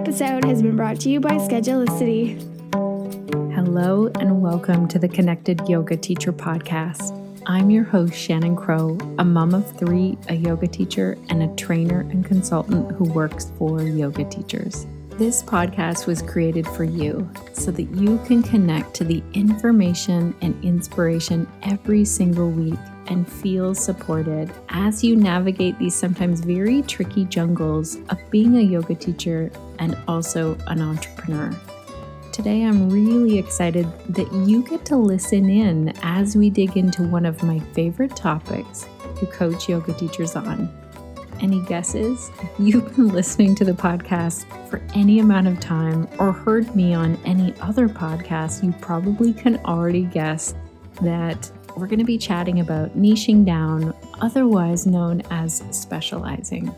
episode has been brought to you by Schedulicity. Hello and welcome to the Connected Yoga Teacher Podcast. I'm your host, Shannon Crow, a mom of three, a yoga teacher, and a trainer and consultant who works for yoga teachers. This podcast was created for you so that you can connect to the information and inspiration every single week and feel supported as you navigate these sometimes very tricky jungles of being a yoga teacher and also an entrepreneur. Today, I'm really excited that you get to listen in as we dig into one of my favorite topics to coach yoga teachers on. Any guesses? If you've been listening to the podcast for any amount of time or heard me on any other podcast, you probably can already guess that we're going to be chatting about niching down, otherwise known as specializing.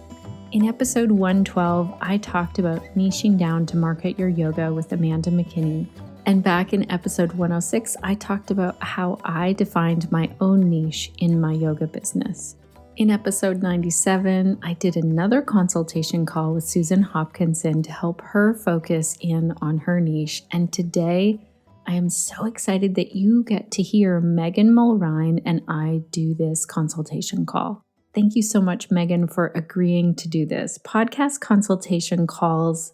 In episode 112, I talked about niching down to market your yoga with Amanda McKinney. And back in episode 106, I talked about how I defined my own niche in my yoga business. In episode 97, I did another consultation call with Susan Hopkinson to help her focus in on her niche. And today, I am so excited that you get to hear Megan Mulrine and I do this consultation call. Thank you so much, Megan, for agreeing to do this. Podcast consultation calls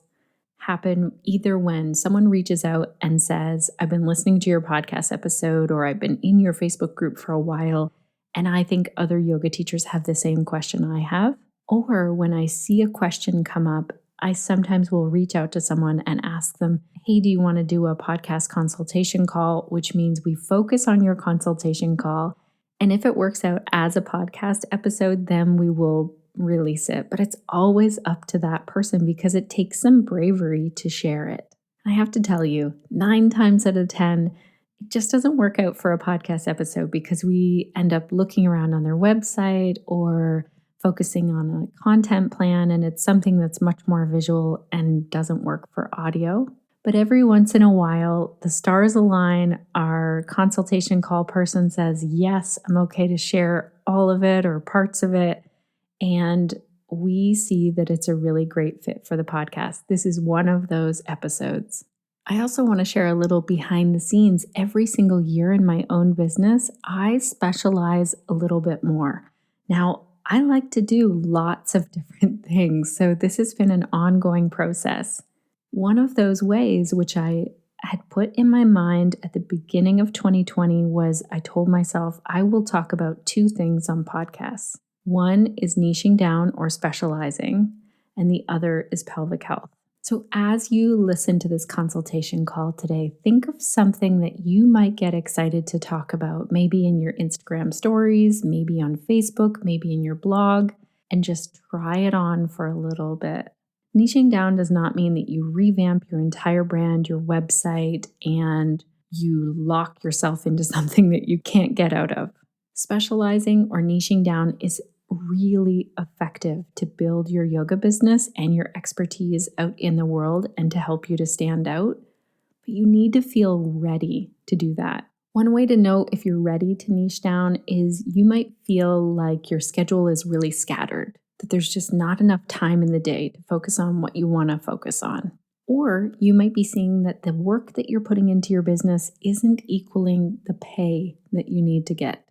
happen either when someone reaches out and says, I've been listening to your podcast episode, or I've been in your Facebook group for a while, and I think other yoga teachers have the same question I have. Or when I see a question come up, I sometimes will reach out to someone and ask them, hey, do you want to do a podcast consultation call? Which means we focus on your consultation call. And if it works out as a podcast episode, then we will release it. But it's always up to that person because it takes some bravery to share it. I have to tell you, 9 times out of 10, it just doesn't work out for a podcast episode because we end up looking around on their website or focusing on a content plan, and it's something that's much more visual and doesn't work for audio. But every once in a while, the stars align. Our consultation call person says, yes, I'm okay to share all of it or parts of it. And we see that it's a really great fit for the podcast. This is one of those episodes. I also want to share a little behind the scenes. Every single year in my own business, I specialize a little bit more. Now, I like to do lots of different things, so this has been an ongoing process. One of those ways, which I had put in my mind at the beginning of 2020, was I told myself I will talk about 2 things on podcasts. One is niching down or specializing, and the other is pelvic health. So as you listen to this consultation call today, think of something that you might get excited to talk about, maybe in your Instagram stories, maybe on Facebook, maybe in your blog, and just try it on for a little bit. Niching down does not mean that you revamp your entire brand, your website, and you lock yourself into something that you can't get out of. Specializing or niching down is really effective to build your yoga business and your expertise out in the world and to help you to stand out. But you need to feel ready to do that. One way to know if you're ready to niche down is you might feel like your schedule is really scattered, that there's just not enough time in the day to focus on what you want to focus on. Or you might be seeing that the work that you're putting into your business isn't equaling the pay that you need to get.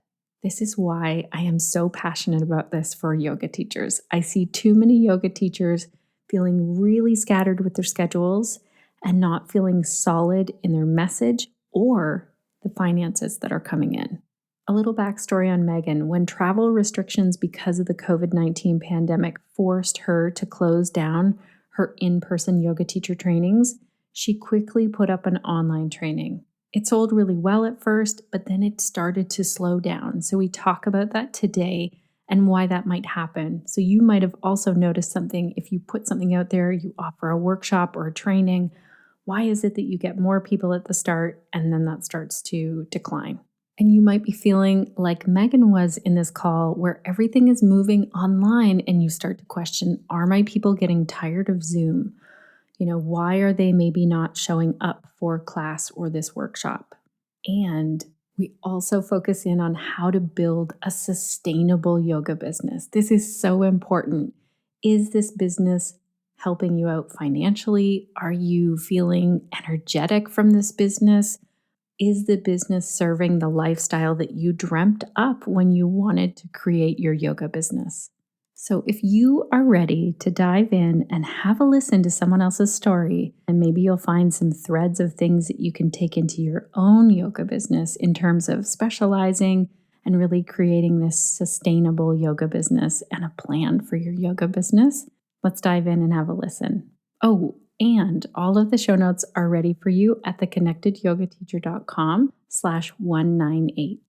This is why I am so passionate about this for yoga teachers. I see too many yoga teachers feeling really scattered with their schedules and not feeling solid in their message or the finances that are coming in. A little backstory on Megan. When travel restrictions because of the COVID-19 pandemic forced her to close down her in-person yoga teacher trainings, she quickly put up an online training. It sold really well at first, but then it started to slow down. So we talk about that today and why that might happen. So you might have also noticed something. If you put something out there, you offer a workshop or a training, why is it that you get more people at the start and then that starts to decline? And you might be feeling like Megan was in this call where everything is moving online and you start to question, are my people getting tired of Zoom? Why are they maybe not showing up for class or this workshop? And we also focus in on how to build a sustainable yoga business. This is so important. Is this business helping you out financially? Are you feeling energetic from this business? Is the business serving the lifestyle that you dreamt up when you wanted to create your yoga business? So if you are ready to dive in and have a listen to someone else's story, and maybe you'll find some threads of things that you can take into your own yoga business in terms of specializing and really creating this sustainable yoga business and a plan for your yoga business, let's dive in and have a listen. Oh, and all of the show notes are ready for you at theconnectedyogateacher.com/198.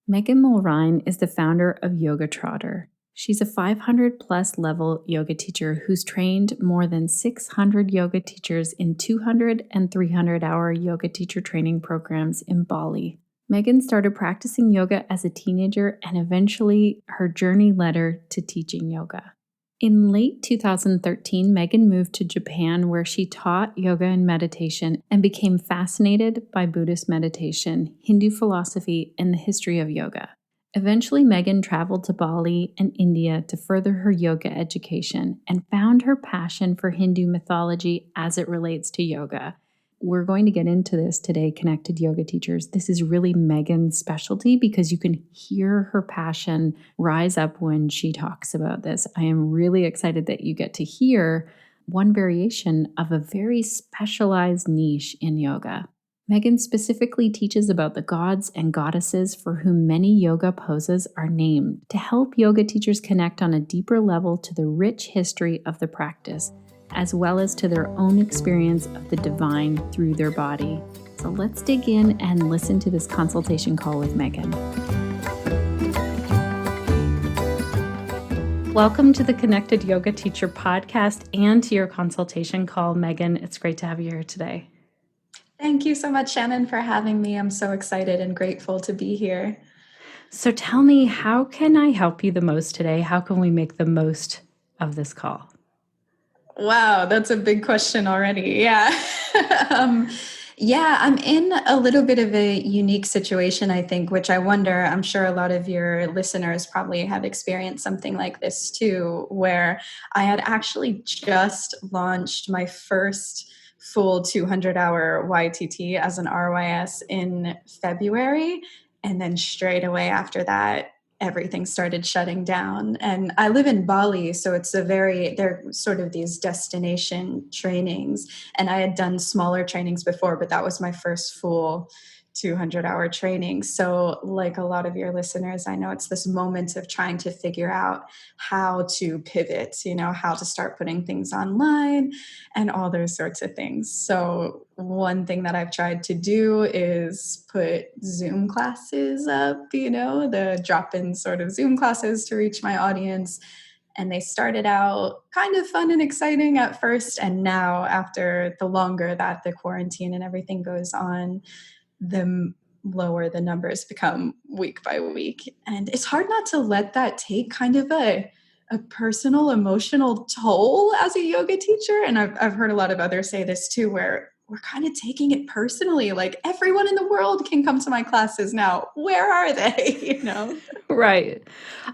Megan Mulrine is the founder of Yogatrotter. She's a 500 plus level yoga teacher who's trained more than 600 yoga teachers in 200 and 300 hour yoga teacher training programs in Bali. Megan started practicing yoga as a teenager, and eventually her journey led her to teaching yoga. In late 2013, Megan moved to Japan, where she taught yoga and meditation and became fascinated by Buddhist meditation, Hindu philosophy, and the history of yoga. Eventually, Megan traveled to Bali and India to further her yoga education and found her passion for Hindu mythology as it relates to yoga. We're going to get into this today, Connected Yoga Teachers. This is really Megan's specialty because you can hear her passion rise up when she talks about this. I am really excited that you get to hear one variation of a very specialized niche in yoga. Megan specifically teaches about the gods and goddesses for whom many yoga poses are named to help yoga teachers connect on a deeper level to the rich history of the practice, as well as to their own experience of the divine through their body. So let's dig in and listen to this consultation call with Megan. Welcome to the Connected Yoga Teacher podcast and to your consultation call, Megan. It's great to have you here today. Thank you so much, Shannon, for having me. I'm so excited and grateful to be here. So tell me, how can I help you the most today? How can we make the most of this call? Wow, that's a big question already. Yeah. I'm in a little bit of a unique situation, I think, which I wonder, I'm sure a lot of your listeners probably have experienced something like this too, where I had actually just launched my first full 200-hour YTT as an RYS in February. And then straight away after that, everything started shutting down. And I live in Bali, so they're sort of these destination trainings. And I had done smaller trainings before, but that was my first full 200-hour training. So like a lot of your listeners, I know it's this moment of trying to figure out how to pivot, how to start putting things online and all those sorts of things. So one thing that I've tried to do is put Zoom classes up, the drop-in sort of Zoom classes to reach my audience. And they started out kind of fun and exciting at first. And now after the longer that the quarantine and everything goes on, the lower the numbers become week by week. And it's hard not to let that take kind of a personal, emotional toll as a yoga teacher. And I've heard a lot of others say this too, where we're kind of taking it personally. Like, everyone in the world can come to my classes now. Where are they? Right.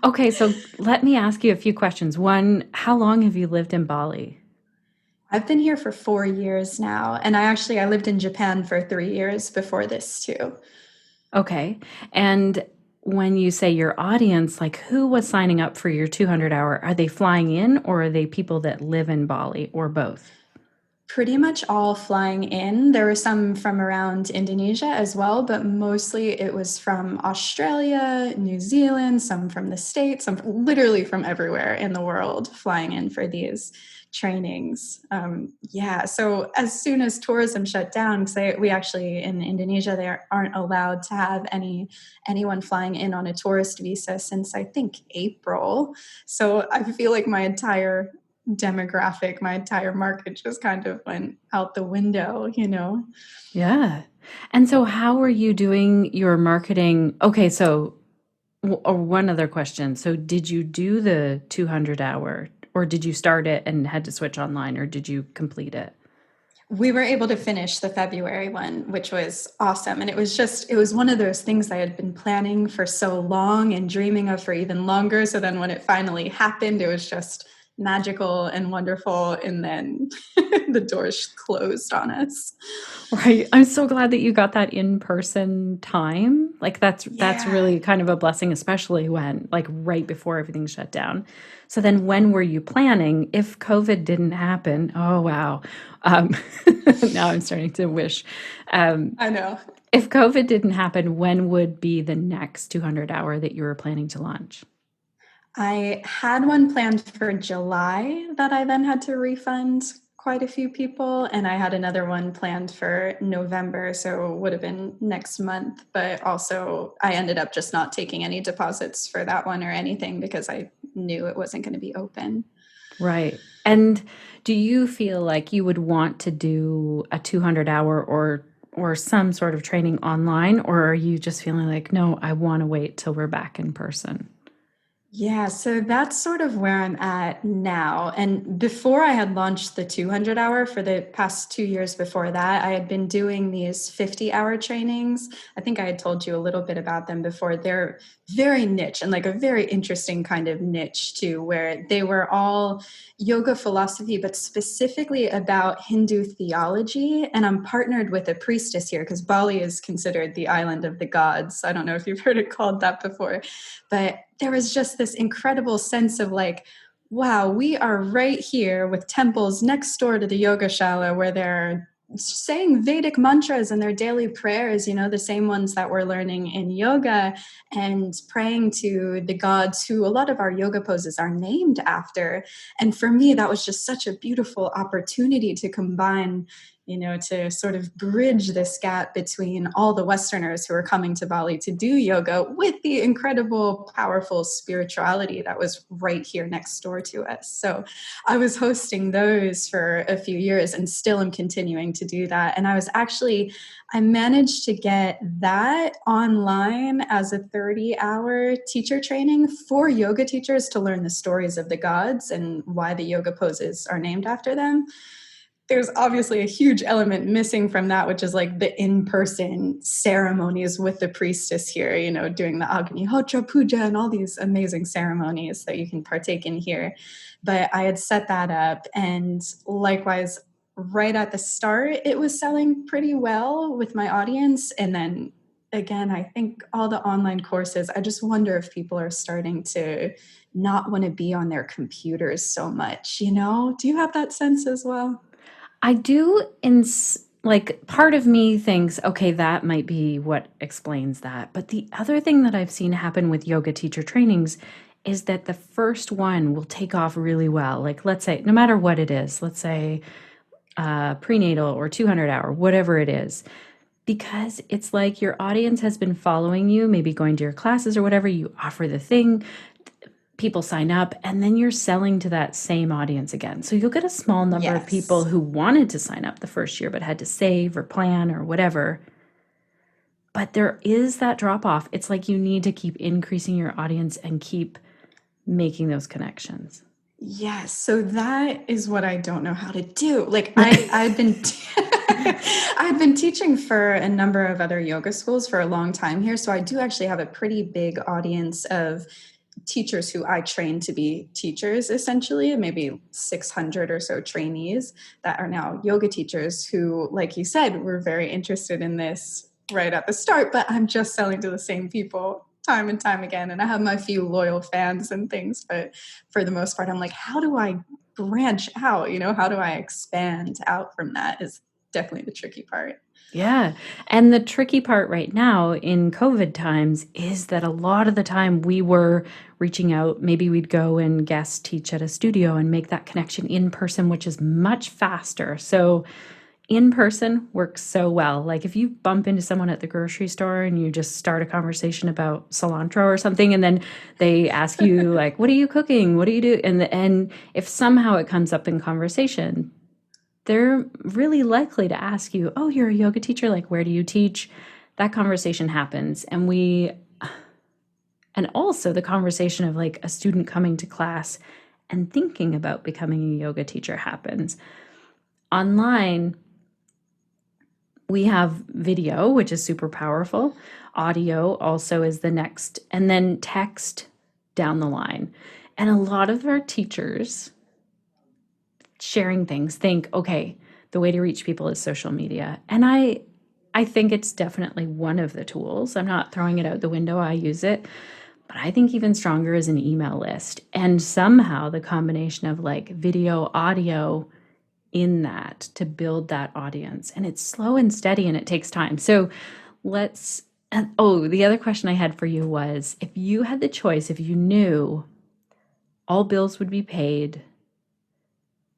Okay, so let me ask you a few questions. One, how long have you lived in Bali? I've been here for 4 years now. And I lived in Japan for 3 years before this too. Okay. And when you say your audience, like, who was signing up for your 200-hour? Are they flying in, or are they people that live in Bali, or both? Pretty much all flying in. There were some from around Indonesia as well, but mostly it was from Australia, New Zealand, some from the States, some literally from everywhere in the world flying in for these trainings. So as soon as tourism shut down, because we actually in Indonesia, they aren't allowed to have anyone flying in on a tourist visa since I think April. So I feel like my entire demographic, my entire market just kind of went out the window, Yeah. And so how are you doing your marketing? Okay, so one other question. So did you do the 200-hour, or did you start it and had to switch online, or did you complete it? We were able to finish the February one, which was awesome. And it was one of those things I had been planning for so long and dreaming of for even longer. So then when it finally happened, it was just magical and wonderful, and then the doors closed on us. Right. I'm so glad that you got that in-person time. Like that's Yeah. really kind of a blessing, especially when like right before everything shut down. So then when were you planning if COVID didn't happen? Oh wow. Um, now I'm starting to wish. I know. If COVID didn't happen, when would be the next 200 hour that you were planning to launch? I had one planned for July that I then had to refund quite a few people. And I had another one planned for November. So it would have been next month. But also, I ended up just not taking any deposits for that one or anything because I knew it wasn't going to be open. Right. And do you feel like you would want to do a 200 hour or some sort of training online, or are you just feeling like, no, I want to wait till we're back in person? Yeah, so that's sort of where I'm at now. And before I had launched the 200 hour for the past 2 years before that, I had been doing these 50-hour trainings. I think I had told you a little bit about them before. They're very niche and like a very interesting kind of niche too, where they were all yoga philosophy, but specifically about Hindu theology. And I'm partnered with a priestess here because Bali is considered the island of the gods. I don't know if you've heard it called that before. But there was just this incredible sense of like, wow, we are right here with temples next door to the yogashala where they're saying Vedic mantras in their daily prayers, the same ones that we're learning in yoga, and praying to the gods who a lot of our yoga poses are named after. And for me, that was just such a beautiful opportunity to combine, to sort of bridge this gap between all the Westerners who are coming to Bali to do yoga with the incredible, powerful spirituality that was right here next door to us. So I was hosting those for a few years and still am continuing to do that. And I managed to get that online as a 30-hour teacher training for yoga teachers to learn the stories of the gods and why the yoga poses are named after them. There's obviously a huge element missing from that, which is like the in-person ceremonies with the priestess here, doing the Agnihotra Puja and all these amazing ceremonies that you can partake in here. But I had set that up, and likewise, right at the start, it was selling pretty well with my audience. And then again, I think all the online courses, I just wonder if people are starting to not want to be on their computers so much, Do you have that sense as well? I do like part of me thinks, okay, that might be what explains that. But the other thing that I've seen happen with yoga teacher trainings is that the first one will take off really well. Like let's say, no matter what it is, let's say prenatal or 200 hour, whatever it is, because it's like your audience has been following you, maybe going to your classes or whatever, you offer the thing, people sign up, and then you're selling to that same audience again. So you'll get a small number of people Yes. who wanted to sign up the first year but had to save or plan or whatever. But there is that drop off. It's like you need to keep increasing your audience and keep making those connections. Yes. So that is what I don't know how to do. Like I've been I've been teaching for a number of other yoga schools for a long time here. So I do actually have a pretty big audience of teachers who I train to be teachers, essentially, maybe 600 or so trainees that are now yoga teachers who, like you said, were very interested in this right at the start, but I'm just selling to the same people time and time again. And I have my few loyal fans and things, but for the most part, I'm like, how do I branch out? How do I expand out from that is definitely the tricky part. Yeah. And the tricky part right now in COVID times is that a lot of the time we were reaching out. Maybe we'd go and guest teach at a studio and make that connection in person, which is much faster. So in person works so well. Like if you bump into someone at the grocery store and you just start a conversation about cilantro or something, and then they ask you like, what are you cooking? What do you do? And if somehow it comes up in conversation, they're really likely to ask you, oh, you're a yoga teacher, like where do you teach? That conversation happens. And also the conversation of like a student coming to class and thinking about becoming a yoga teacher happens. Online, we have video, which is super powerful. Audio also is the next, and then text down the line. And a lot of our teachers sharing things, think, okay, the way to reach people is social media. And I think it's definitely one of the tools. I'm not throwing it out the window. I use it. But I think even stronger is an email list. And somehow the combination of like video, audio in that to build that audience. And it's slow and steady and it takes time. So the other question I had for you was, if you had the choice, if you knew all bills would be paid,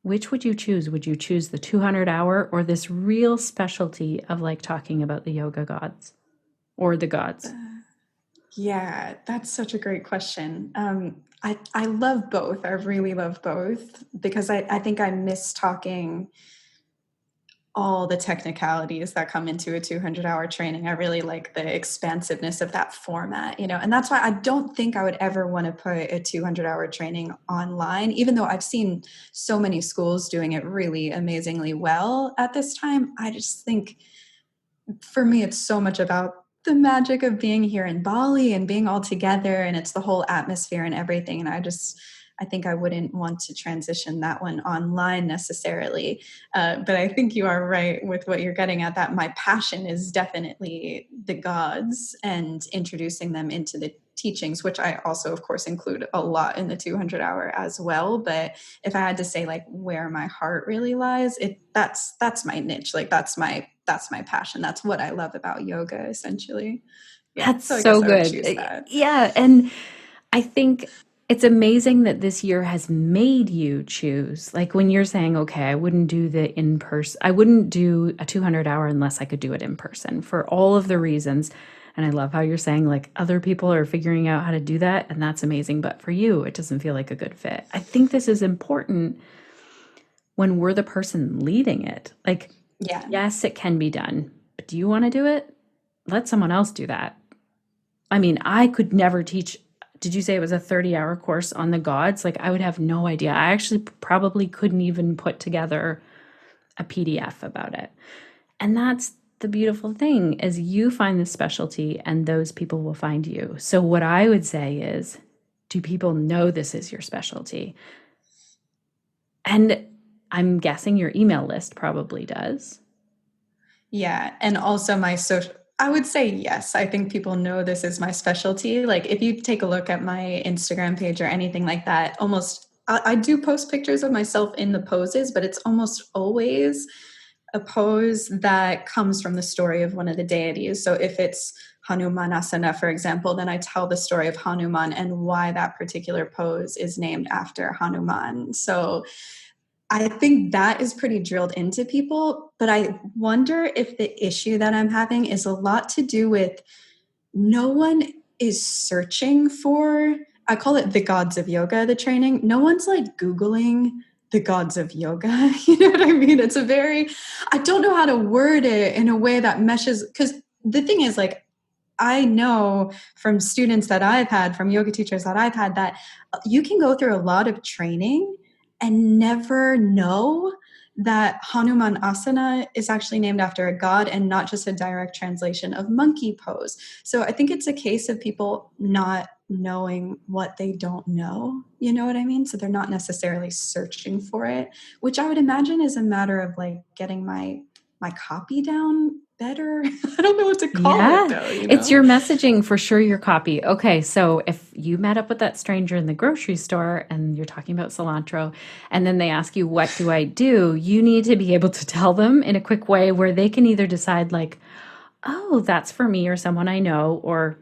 which would you choose? Would you choose the 200-hour or this real specialty of like talking about the yoga gods or the gods? Yeah, that's such a great question. I love both. I really love both because I think I miss talking all the technicalities that come into a 200-hour training. I really like the expansiveness of that format, and that's why I don't think I would ever want to put a 200-hour training online, even though I've seen so many schools doing it really amazingly well at this time. I just think for me, it's so much about the magic of being here in Bali and being all together, and it's the whole atmosphere and everything. And I think I wouldn't want to transition that one online necessarily. But I think you are right with what you're getting at, that my passion is definitely the gods and introducing them into the teachings, which I also, of course, include a lot in the 200-hour as well. But if I had to say like where my heart really lies, that's my niche. Like that's my passion. That's what I love about yoga, essentially. Yeah. That's So I guess so I would good. choose that. Yeah. And I think it's amazing that this year has made you choose. Like when you're saying, okay, I wouldn't do the in person, I wouldn't do a 200-hour unless I could do it in person for all of the reasons. And I love how you're saying like other people are figuring out how to do that. And that's amazing. But for you, it doesn't feel like a good fit. I think this is important when we're the person leading it. Like, Yeah. yes, it can be done. But do you want to do it? Let someone else do that. I mean, I could never teach. Did you say it was a 30-hour course on the gods? Like, I would have no idea. I actually probably couldn't even put together a PDF about it. And that's the beautiful thing, is you find the specialty and those people will find you. So what I would say is, do people know this is your specialty? And I'm guessing your email list probably does. Yeah. And also my social, I would say yes. I think people know this is my specialty. Like if you take a look at my Instagram page or anything like that, I do post pictures of myself in the poses, but it's almost always a pose that comes from the story of one of the deities. So if it's Hanuman asana, for example, then I tell the story of Hanuman and why that particular pose is named after Hanuman. So I think that is pretty drilled into people, but I wonder if the issue that I'm having is a lot to do with no one is searching for, I call it the gods of yoga, the training. No one's like Googling the gods of yoga. You know what I mean? I don't know how to word it in a way that meshes, because the thing is like, I know from students that I've had, from yoga teachers that I've had, that you can go through a lot of training and never know that Hanuman asana is actually named after a god and not just a direct translation of monkey pose. So I think it's a case of people not knowing what they don't know. You know what I mean? So they're not necessarily searching for it, which I would imagine is a matter of like getting my copy down better. I don't know what to call it though, It's your messaging for sure, your copy. Okay, so if you met up with that stranger in the grocery store and you're talking about cilantro, and then they ask you, what do I do? You need to be able to tell them in a quick way where they can either decide like, oh, that's for me or someone I know, or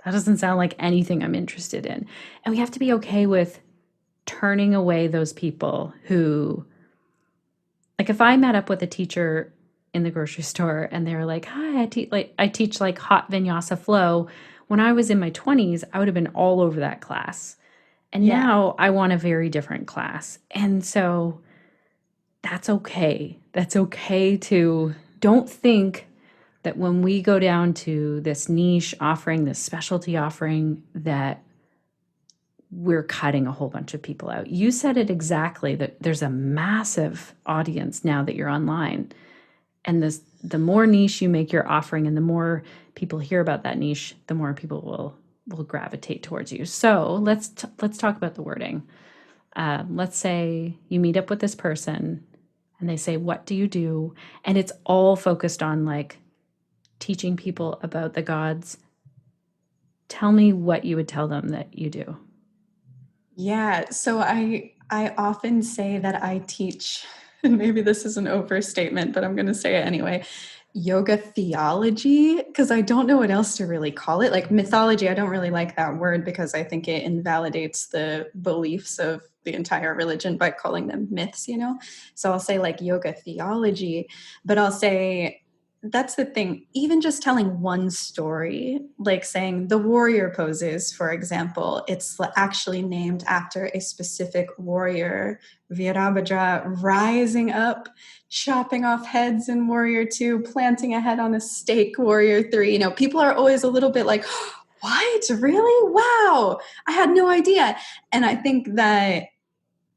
that doesn't sound like anything I'm interested in. And we have to be okay with turning away those people who, like if I met up with a teacher in the grocery store and they were like, hi, I teach like hot vinyasa flow. When I was in my 20s, I would have been all over that class. And now I want a very different class. And so that's okay. That's okay to don't think that when we go down to this niche offering, this specialty offering, that we're cutting a whole bunch of people out. You said it exactly, that there's a massive audience now that you're online. And the more niche you make your offering and the more people hear about that niche, the more people will gravitate towards you. So let's talk about the wording. Let's say you meet up with this person and they say, "What do you do?" And it's all focused on like teaching people about the gods. Tell me what you would tell them that you do. Yeah, so I often say that I teach, and maybe this is an overstatement, but I'm going to say it anyway, yoga theology, because I don't know what else to really call it. Like mythology, I don't really like that word because I think it invalidates the beliefs of the entire religion by calling them myths, you know? So I'll say like yoga theology, but I'll say that's the thing. Even just telling one story, like saying the warrior poses, for example, it's actually named after a specific warrior, Virabhadra, rising up, chopping off heads in Warrior 2, planting a head on a stake, Warrior 3. You know, people are always a little bit like, what? Really? Wow. I had no idea. And I think that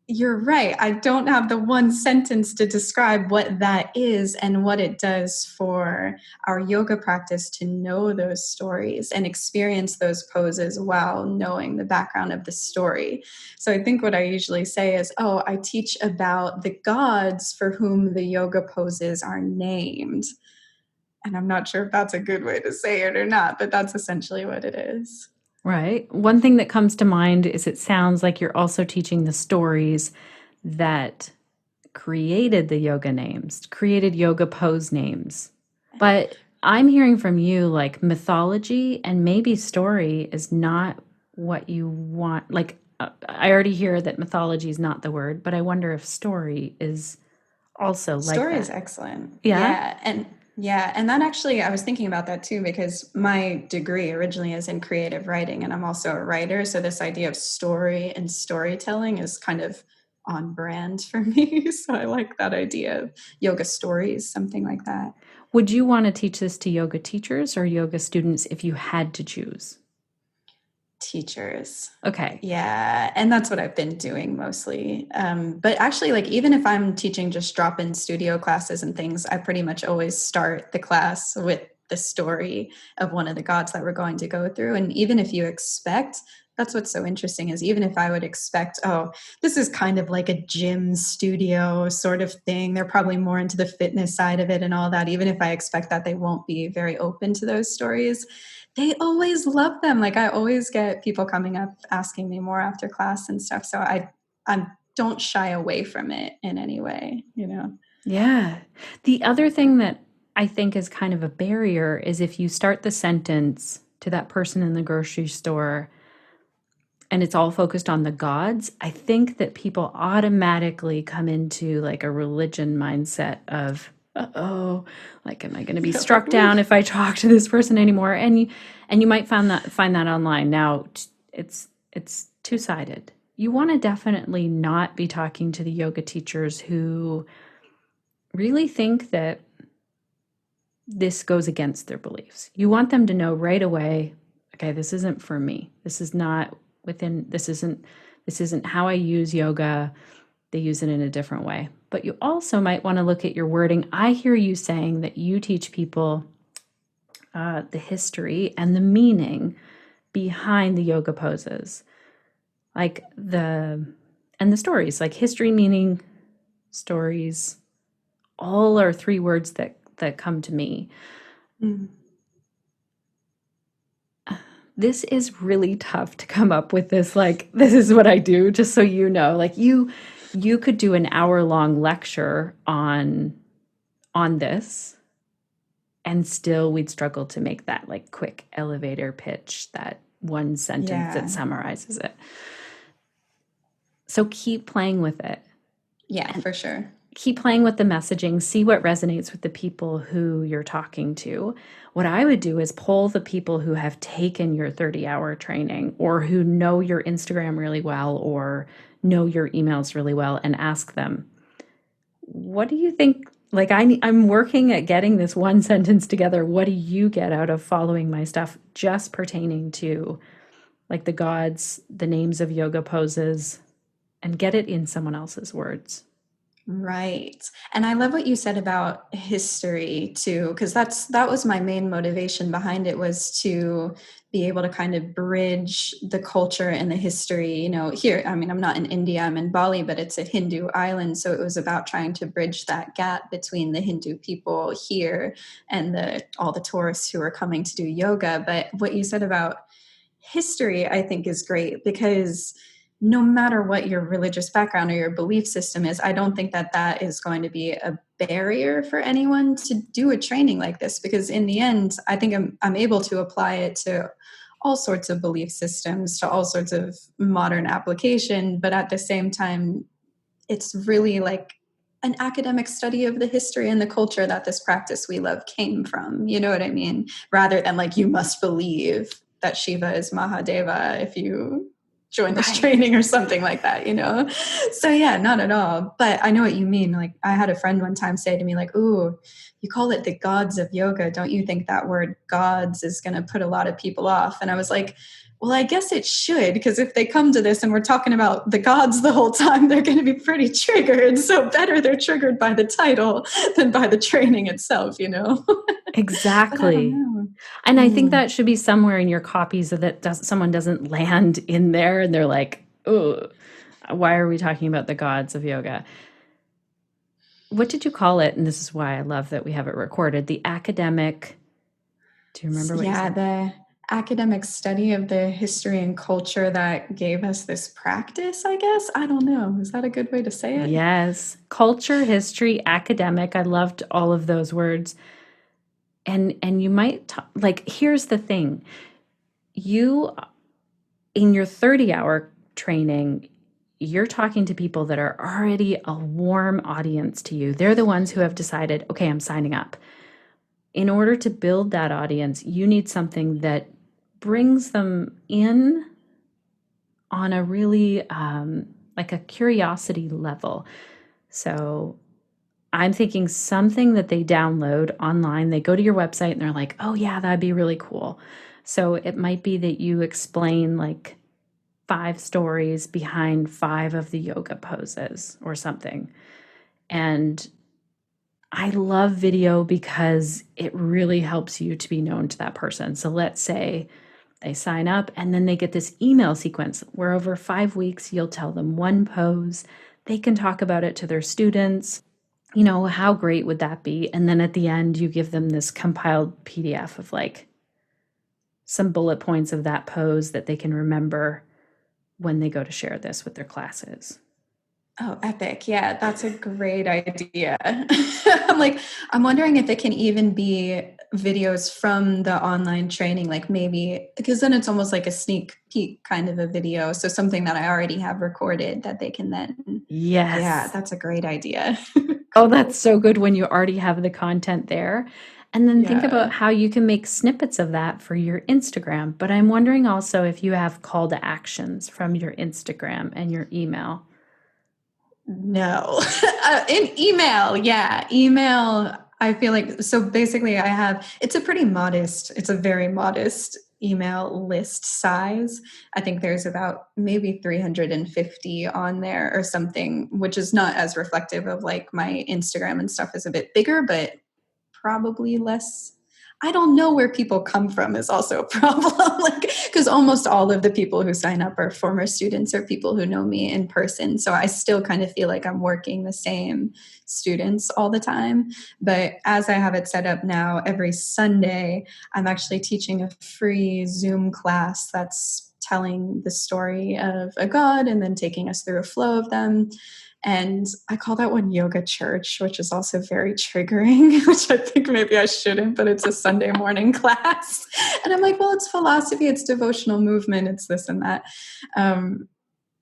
you're right. I don't have the one sentence to describe what that is and what it does for our yoga practice to know those stories and experience those poses while knowing the background of the story. So I think what I usually say is, oh, I teach about the gods for whom the yoga poses are named. And I'm not sure if that's a good way to say it or not, but that's essentially what it is. Right. One thing that comes to mind is it sounds like you're also teaching the stories that created the yoga names, created yoga pose names. But I'm hearing from you like mythology and maybe story is not what you want. Like, I already hear that mythology is not the word, but I wonder if story is also like Story is that. excellent. Yeah. And that actually, I was thinking about that too, because my degree originally is in creative writing and I'm also a writer. So this idea of story and storytelling is kind of on brand for me. So I like that idea of yoga stories, something like that. Would you want to teach this to yoga teachers or yoga students if you had to choose? Teachers. Okay. Yeah, and that's what I've been doing mostly. But actually, like even if I'm teaching just drop-in studio classes and things, I pretty much always start the class with the story of one of the gods that we're going to go through. And even if you expect, that's what's so interesting is even if I would expect, oh, this is kind of like a gym studio sort of thing, they're probably more into the fitness side of it and all that. Even if I expect that, they won't be very open to those stories. They always love them. Like I always get people coming up asking me more after class and stuff. So I don't shy away from it in any way, you know. Yeah. The other thing that I think is kind of a barrier is if you start the sentence to that person in the grocery store and it's all focused on the gods, I think that people automatically come into like a religion mindset of, oh, like, am I going to be struck down if I talk to this person anymore? And you might find that online. Now it's two-sided. You want to definitely not be talking to the yoga teachers who really think that this goes against their beliefs. You want them to know right away, okay, this isn't for me. This isn't how I use yoga. They use it in a different way. But you also might want to look at your wording. I hear you saying that you teach people the history and the meaning behind the yoga poses, like the stories, like history, meaning, stories. All are three words that come to me. Mm. This is really tough to come up with this, like, this is what I do, just so you know. Like you could do an hour-long lecture on this, and still we'd struggle to make that like quick elevator pitch, that one sentence that summarizes it. So keep playing with it. Yeah, for sure. Keep playing with the messaging, see what resonates with the people who you're talking to. What I would do is poll the people who have taken your 30-hour training or who know your Instagram really well or know your emails really well and ask them, what do you think? Like I'm working at getting this one sentence together. What do you get out of following my stuff just pertaining to like the gods, the names of yoga poses, and get it in someone else's words? Right. And I love what you said about history too, because that was my main motivation behind it, was to be able to kind of bridge the culture and the history. Here, I mean, I'm not in India, I'm in Bali, but it's a Hindu island. So it was about trying to bridge that gap between the Hindu people here and all the tourists who are coming to do yoga. But what you said about history, I think, is great, because no matter what your religious background or your belief system is, I don't think that is going to be a barrier for anyone to do a training like this, because in the end, I think I'm able to apply it to all sorts of belief systems, to all sorts of modern application. But at the same time, it's really like an academic study of the history and the culture that this practice we love came from. You know what I mean? Rather than like, you must believe that Shiva is Mahadeva if you join this Right. training or something like that, So yeah, not at all. But I know what you mean. Like, I had a friend one time say to me, like, "Ooh, you call it the gods of yoga. Don't you think that word gods is going to put a lot of people off?" And I was like, well, I guess it should, because if they come to this and we're talking about the gods the whole time, they're going to be pretty triggered. So better they're triggered by the title than by the training itself, But I don't Exactly. know. And I think that should be somewhere in your copy so that someone doesn't land in there and they're like, oh, why are we talking about the gods of yoga? What did you call it? And this is why I love that we have it recorded. The academic, do you remember what you said? The academic study of the history and culture that gave us this practice, I guess. I don't know. Is that a good way to say it? Yes. Culture, history, academic. I loved all of those words. And you might, here's the thing. You, in your 30-hour training, you're talking to people that are already a warm audience to you. They're the ones who have decided, okay, I'm signing up. In order to build that audience, you need something that brings them in on a really like a curiosity level. So I'm thinking something that they download online. They go to your website and they're like, oh, yeah, that'd be really cool. So it might be that you explain like 5 stories behind 5 of the yoga poses or something. And I love video because it really helps you to be known to that person. So let's say they sign up and then they get this email sequence where over 5 weeks, you'll tell them one pose. They can talk about it to their students. How great would that be? And then at the end, you give them this compiled PDF of like some bullet points of that pose that they can remember when they go to share this with their classes. Oh, epic. Yeah, that's a great idea. I'm wondering if it can even be videos from the online training, like maybe, because then it's almost like a sneak peek kind of a video. So something that I already have recorded that they can then, Yes. yeah, that's a great idea. Oh, that's so good when you already have the content there. And then think about how you can make snippets of that for your Instagram. But I'm wondering also if you have call to actions from your Instagram and your email. No. In email, yeah. Email, I feel like, so basically it's a very modest email list size. I think there's about maybe 350 on there or something, which is not as reflective of like my Instagram and stuff is a bit bigger, but probably less. I don't know where people come from is also a problem. Because almost all of the people who sign up are former students or people who know me in person. So I still kind of feel like I'm working the same students all the time. But as I have it set up now, every Sunday, I'm actually teaching a free Zoom class that's telling the story of a god and then taking us through a flow of them. And I call that one Yoga Church, which is also very triggering, which I think maybe I shouldn't, but it's a Sunday morning class. And I'm like, well, it's philosophy, it's devotional movement, it's this and that.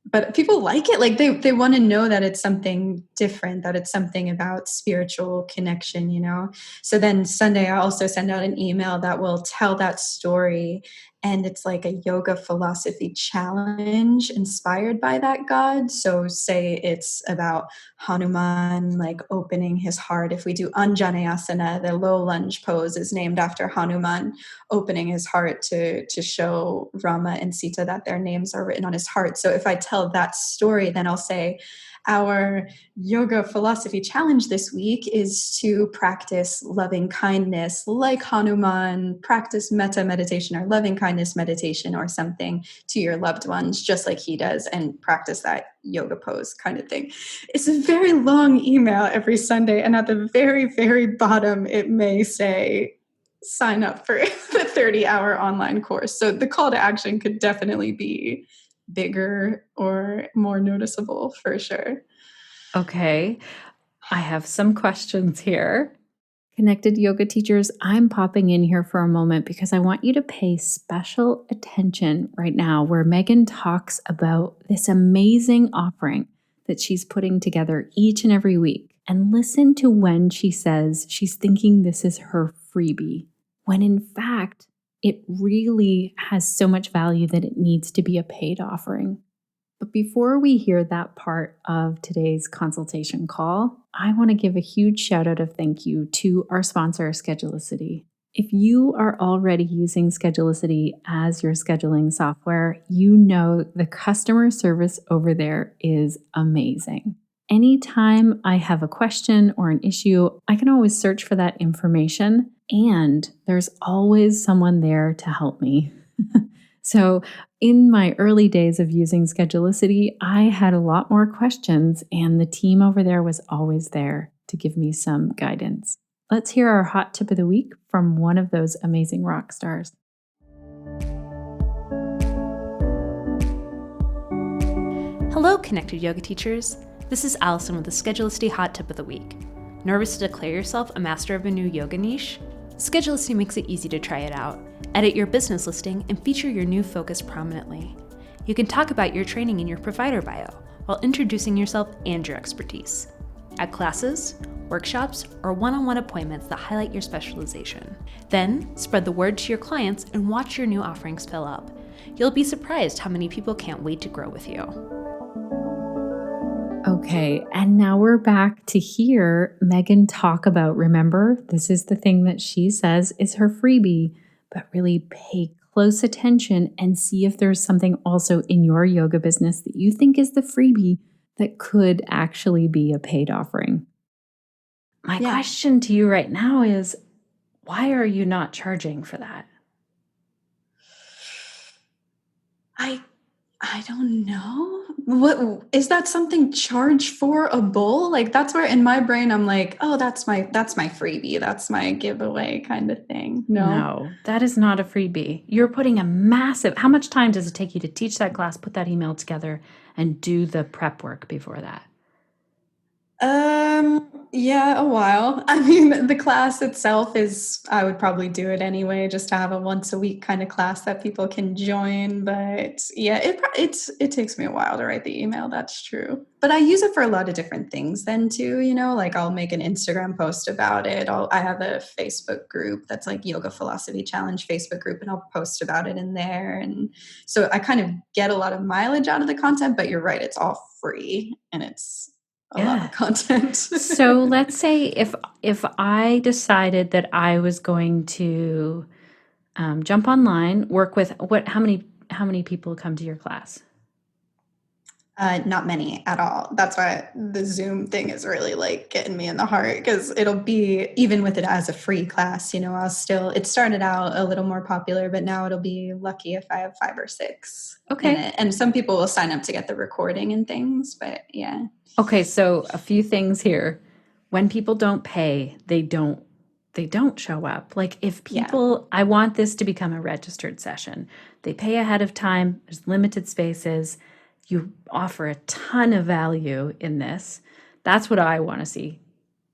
But people like it. Like they want to know that it's something different, that it's something about spiritual connection. So then Sunday, I also send out an email that will tell that story. And it's like a yoga philosophy challenge inspired by that god. So say it's about Hanuman, like opening his heart. If we do Anjaneyasana, the low lunge pose is named after Hanuman opening his heart to show Rama and Sita that their names are written on his heart. So if I tell that story, then I'll say, Our yoga philosophy challenge this week is to practice loving kindness like Hanuman, practice metta meditation or loving kindness meditation or something to your loved ones, just like he does, and practice that yoga pose kind of thing. It's a very long email every Sunday, and at the very, very bottom, it may say, sign up for the 30-hour online course. So the call to action could definitely be bigger or more noticeable for sure. Okay, I have some questions here. Connected yoga teachers, I'm popping in here for a moment because I want you to pay special attention right now where Megan talks about this amazing offering that she's putting together each and every week. And listen to when she says she's thinking this is her freebie, when in fact, it really has so much value that it needs to be a paid offering. But before we hear that part of today's consultation call, I want to give a huge shout out of thank you to our sponsor, Schedulicity. If you are already using Schedulicity as your scheduling software, you know the customer service over there is amazing. Anytime I have a question or an issue, I can always search for that information, and there's always someone there to help me. So in my early days of using Schedulicity, I had a lot more questions, and the team over there was always there to give me some guidance. Let's hear our hot tip of the week from one of those amazing rock stars. Hello, Connected Yoga Teachers. This is Allison with the Schedulicity Hot Tip of the Week. Nervous to declare yourself a master of a new yoga niche? Schedulicity makes it easy to try it out. Edit your business listing and feature your new focus prominently. You can talk about your training in your provider bio while introducing yourself and your expertise. At classes, workshops, or one-on-one appointments that highlight your specialization. Then, spread the word to your clients and watch your new offerings fill up. You'll be surprised how many people can't wait to grow with you. Okay, and now we're back to hear Megan talk about, remember, this is the thing that she says is her freebie, but really pay close attention and see if there's something also in your yoga business that you think is the freebie that could actually be a paid offering. My question to you right now is, why are you not charging for that? I don't know. What is that something charged for a bowl? Like that's where in my brain I'm like, oh, that's my freebie. That's my giveaway kind of thing. No, that is not a freebie. You're putting a massive, how much time does it take you to teach that class, put that email together, and do the prep work before that? Yeah, a while. I mean, the class itself I would probably do it anyway, just to have a once a week kind of class that people can join. But yeah, it takes me a while to write the email. That's true. But I use it for a lot of different things then too, like I'll make an Instagram post about it. I have a Facebook group that's like Yoga Philosophy Challenge Facebook group, and I'll post about it in there. And so I kind of get a lot of mileage out of the content, but you're right, it's all free and it's a lot of content. So let's say if I decided that I was going to jump online, work with how many people come to your class? Not many at all. That's why the Zoom thing is really like getting me in the heart, because it'll be, even with it as a free class, it started out a little more popular, but now it'll be lucky if I have 5 or 6 in it. And some people will sign up to get the recording and things, but yeah. Okay, so a few things here. When people don't pay, they don't show up. Like if people, I want this to become a registered session. They pay ahead of time, there's limited spaces, you offer a ton of value in this. That's what I want to see.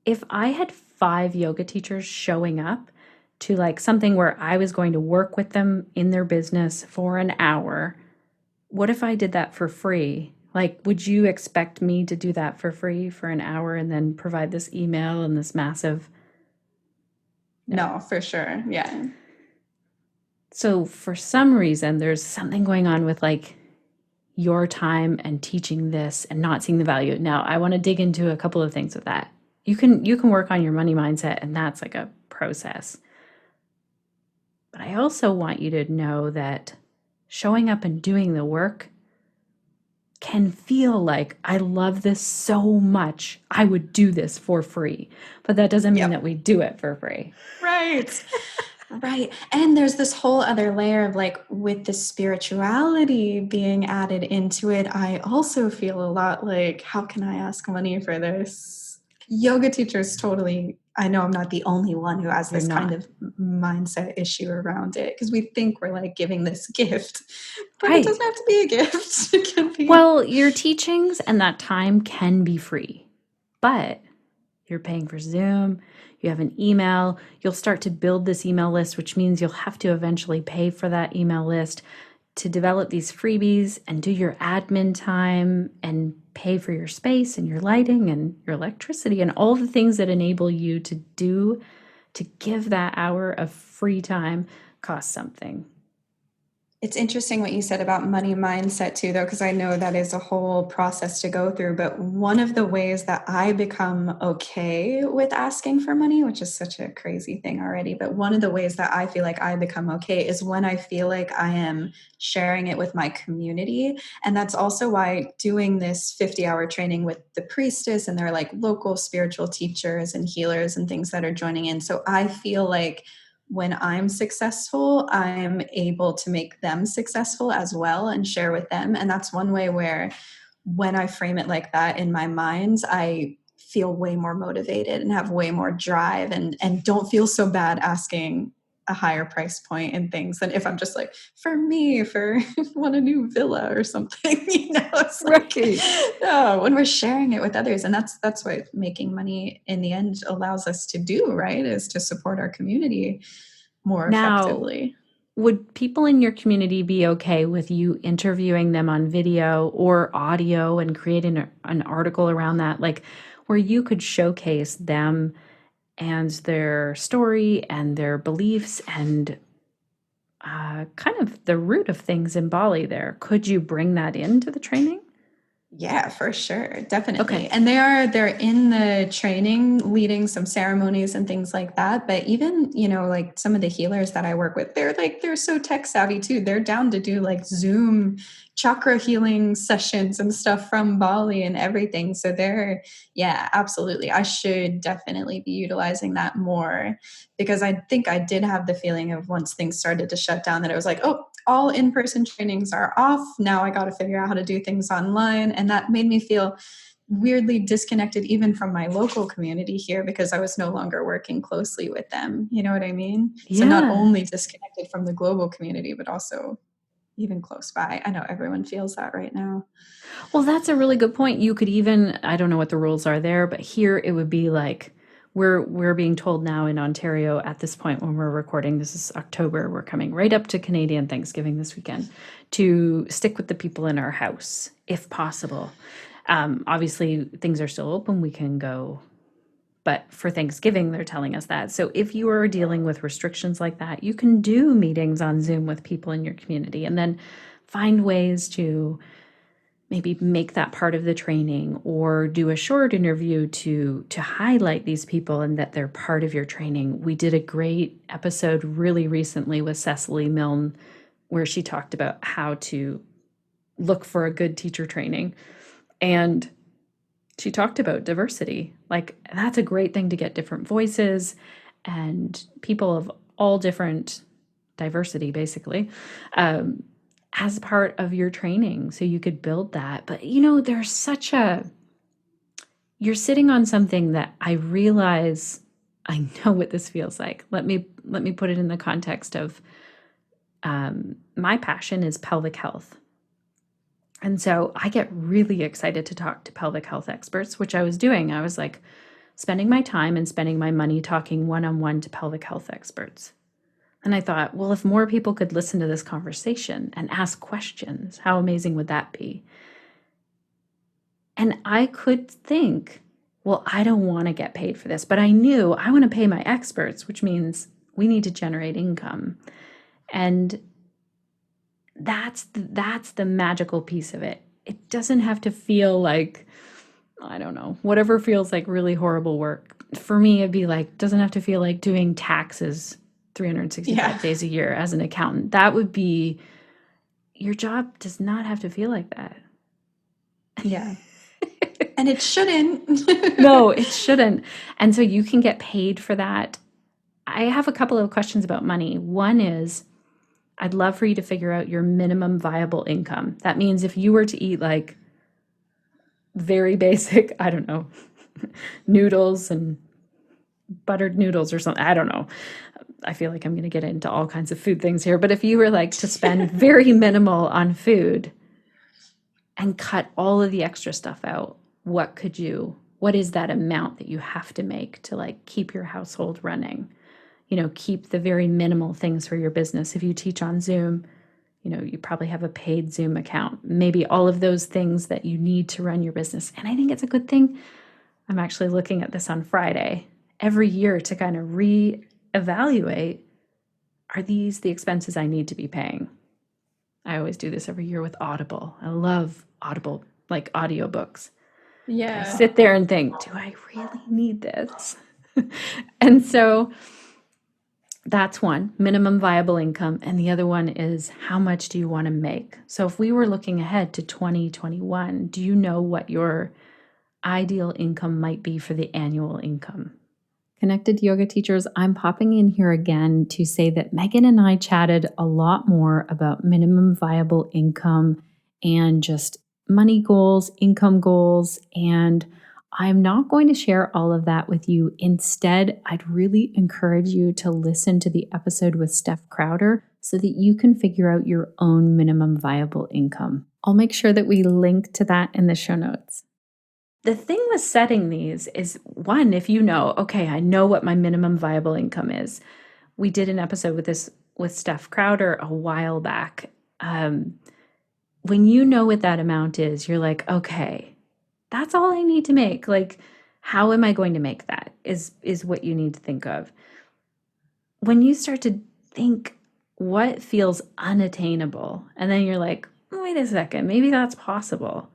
If I had 5 yoga teachers showing up to like something where I was going to work with them in their business for an hour, what if I did that for free? Like, would you expect me to do that for free for an hour and then provide this email and this massive? No, for sure. Yeah. So for some reason, there's something going on with like your time and teaching this and not seeing the value. Now, I want to dig into a couple of things with that. You can work on your money mindset, and that's like a process. But I also want you to know that showing up and doing the work, can feel like, I love this so much, I would do this for free. But that doesn't mean that we do it for free. Right. Right. And there's this whole other layer of like with the spirituality being added into it, I also feel a lot like, how can I ask money for this? Yoga teachers totally, I know I'm not the only one who has this kind of mindset issue around it, because we think we're like giving this gift, but it doesn't have to be a gift. It can be. Well, your teachings and that time can be free, but you're paying for Zoom, you have an email, you'll start to build this email list, which means you'll have to eventually pay for that email list to develop these freebies and do your admin time and pay for your space and your lighting and your electricity and all the things that enable you to give that hour of free time cost something. It's interesting what you said about money mindset too, though, because I know that is a whole process to go through. But one of the ways that I become okay with asking for money, which is such a crazy thing already, but one of the ways that I feel like I become okay is when I feel like I am sharing it with my community. And that's also why doing this 50-hour training with the priestess, and they're like local spiritual teachers and healers and things that are joining in. So I feel like when I'm successful, I'm able to make them successful as well and share with them. And that's one way where when I frame it like that in my mind, I feel way more motivated and have way more drive and don't feel so bad asking a higher price point and things than if I'm just like, for want a new villa or something, it's like, no, when we're sharing it with others. And that's what making money in the end allows us to do, right? Is to support our community more effectively. Would people in your community be okay with you interviewing them on video or audio and creating an article around that, like where you could showcase them and their story and their beliefs and kind of the root of things in Bali there? Could you bring that into the training? Yeah, for sure. Definitely. Okay. And they're in the training leading some ceremonies and things like that. But even, like some of the healers that I work with, they're so tech savvy too. They're down to do like Zoom chakra healing sessions and stuff from Bali and everything. So absolutely. I should definitely be utilizing that more, because I think I did have the feeling of once things started to shut down that it was like, oh, all in-person trainings are off. Now I got to figure out how to do things online. And that made me feel weirdly disconnected even from my local community here, because I was no longer working closely with them. You know what I mean? Yeah. So not only disconnected from the global community, but also even close by. I know everyone feels that right now. Well, that's a really good point. You could even, I don't know what the rules are there, but here it would be like, we're being told now in Ontario at this point when we're recording, this is October, we're coming right up to Canadian Thanksgiving this weekend, to stick with the people in our house, if possible. Obviously, things are still open, we can go, but for Thanksgiving, they're telling us that. So if you are dealing with restrictions like that, you can do meetings on Zoom with people in your community and then find ways to maybe make that part of the training, or do a short interview to highlight these people and that they're part of your training. We did a great episode really recently with Cecily Milne, where she talked about how to look for a good teacher training. And she talked about diversity. Like, that's a great thing to get different voices and people of all different diversity, basically, as part of your training, so you could build that. But there's you're sitting on something that I realize I know what this feels like. Let me put it in the context of my passion is pelvic health. And so I get really excited to talk to pelvic health experts, which I was doing. I was like spending my time and spending my money talking one-on-one to pelvic health experts. And I thought, well, if more people could listen to this conversation and ask questions, how amazing would that be? And I could think, well, I don't want to get paid for this, but I knew I want to pay my experts, which means we need to generate income. And that's the magical piece of it. It doesn't have to feel like, I don't know, whatever feels like really horrible work. For me, it'd be like, doesn't have to feel like doing taxes 365 days a year as an accountant. That would be, your job does not have to feel like that. Yeah. And it shouldn't. No, it shouldn't. And so you can get paid for that. I have a couple of questions about money. One is, I'd love for you to figure out your minimum viable income. That means if you were to eat like very basic, I don't know, noodles and buttered noodles or something, I don't know. I feel like I'm going to get into all kinds of food things here. But if you were like to spend very minimal on food and cut all of the extra stuff out, what is that amount that you have to make to like keep your household running? Keep the very minimal things for your business. If you teach on Zoom, you probably have a paid Zoom account, maybe all of those things that you need to run your business. And I think it's a good thing. I'm actually looking at this on Friday every year to kind of reevaluate, are these the expenses I need to be paying? I always do this every year with Audible. I love Audible, like audiobooks. Yeah. I sit there and think, do I really need this? And so that's one, minimum viable income. And the other one is, how much do you want to make? So if we were looking ahead to 2021, do you know what your ideal income might be for the annual income? Connected Yoga teachers, I'm popping in here again to say that Megan and I chatted a lot more about minimum viable income and just money goals, income goals, and I'm not going to share all of that with you. Instead, I'd really encourage you to listen to the episode with Steph Crowder so that you can figure out your own minimum viable income. I'll make sure that we link to that in the show notes. The thing with setting these is, one, if you know, okay, I know what my minimum viable income is. We did an episode with Steph Crowder a while back. When you know what that amount is, you're like, okay, that's all I need to make. Like, how am I going to make that is what you need to think of. When you start to think what feels unattainable, and then you're like, wait a second, maybe that's possible.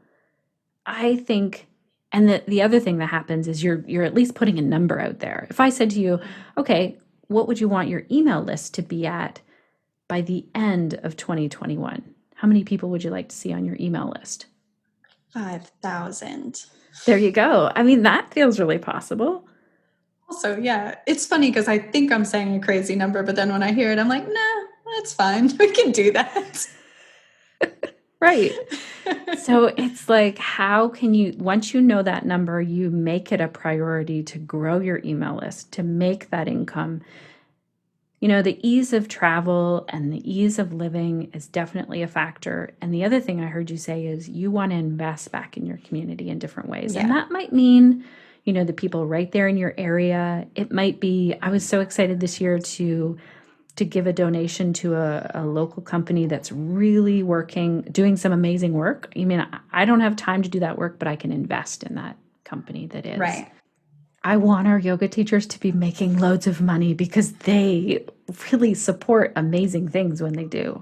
I think, and the other thing that happens is you're at least putting a number out there. If I said to you, okay, what would you want your email list to be at by the end of 2021? How many people would you like to see on your email list? 5,000. There you go. I mean, that feels really possible. Also, yeah, it's funny because I think I'm saying a crazy number, but then when I hear it, I'm like, nah, that's fine. We can do that. Right. So it's like, how can you, once you know that number, you make it a priority to grow your email list, to make that income. The ease of travel and the ease of living is definitely a factor. And the other thing I heard you say is you want to invest back in your community in different ways. Yeah. And that might mean, the people right there in your area. It might be, I was so excited this year to give a donation to a local company that's really doing some amazing work. I don't have time to do that work, but I can invest in that company that is. Right. I want our yoga teachers to be making loads of money because they really support amazing things when they do.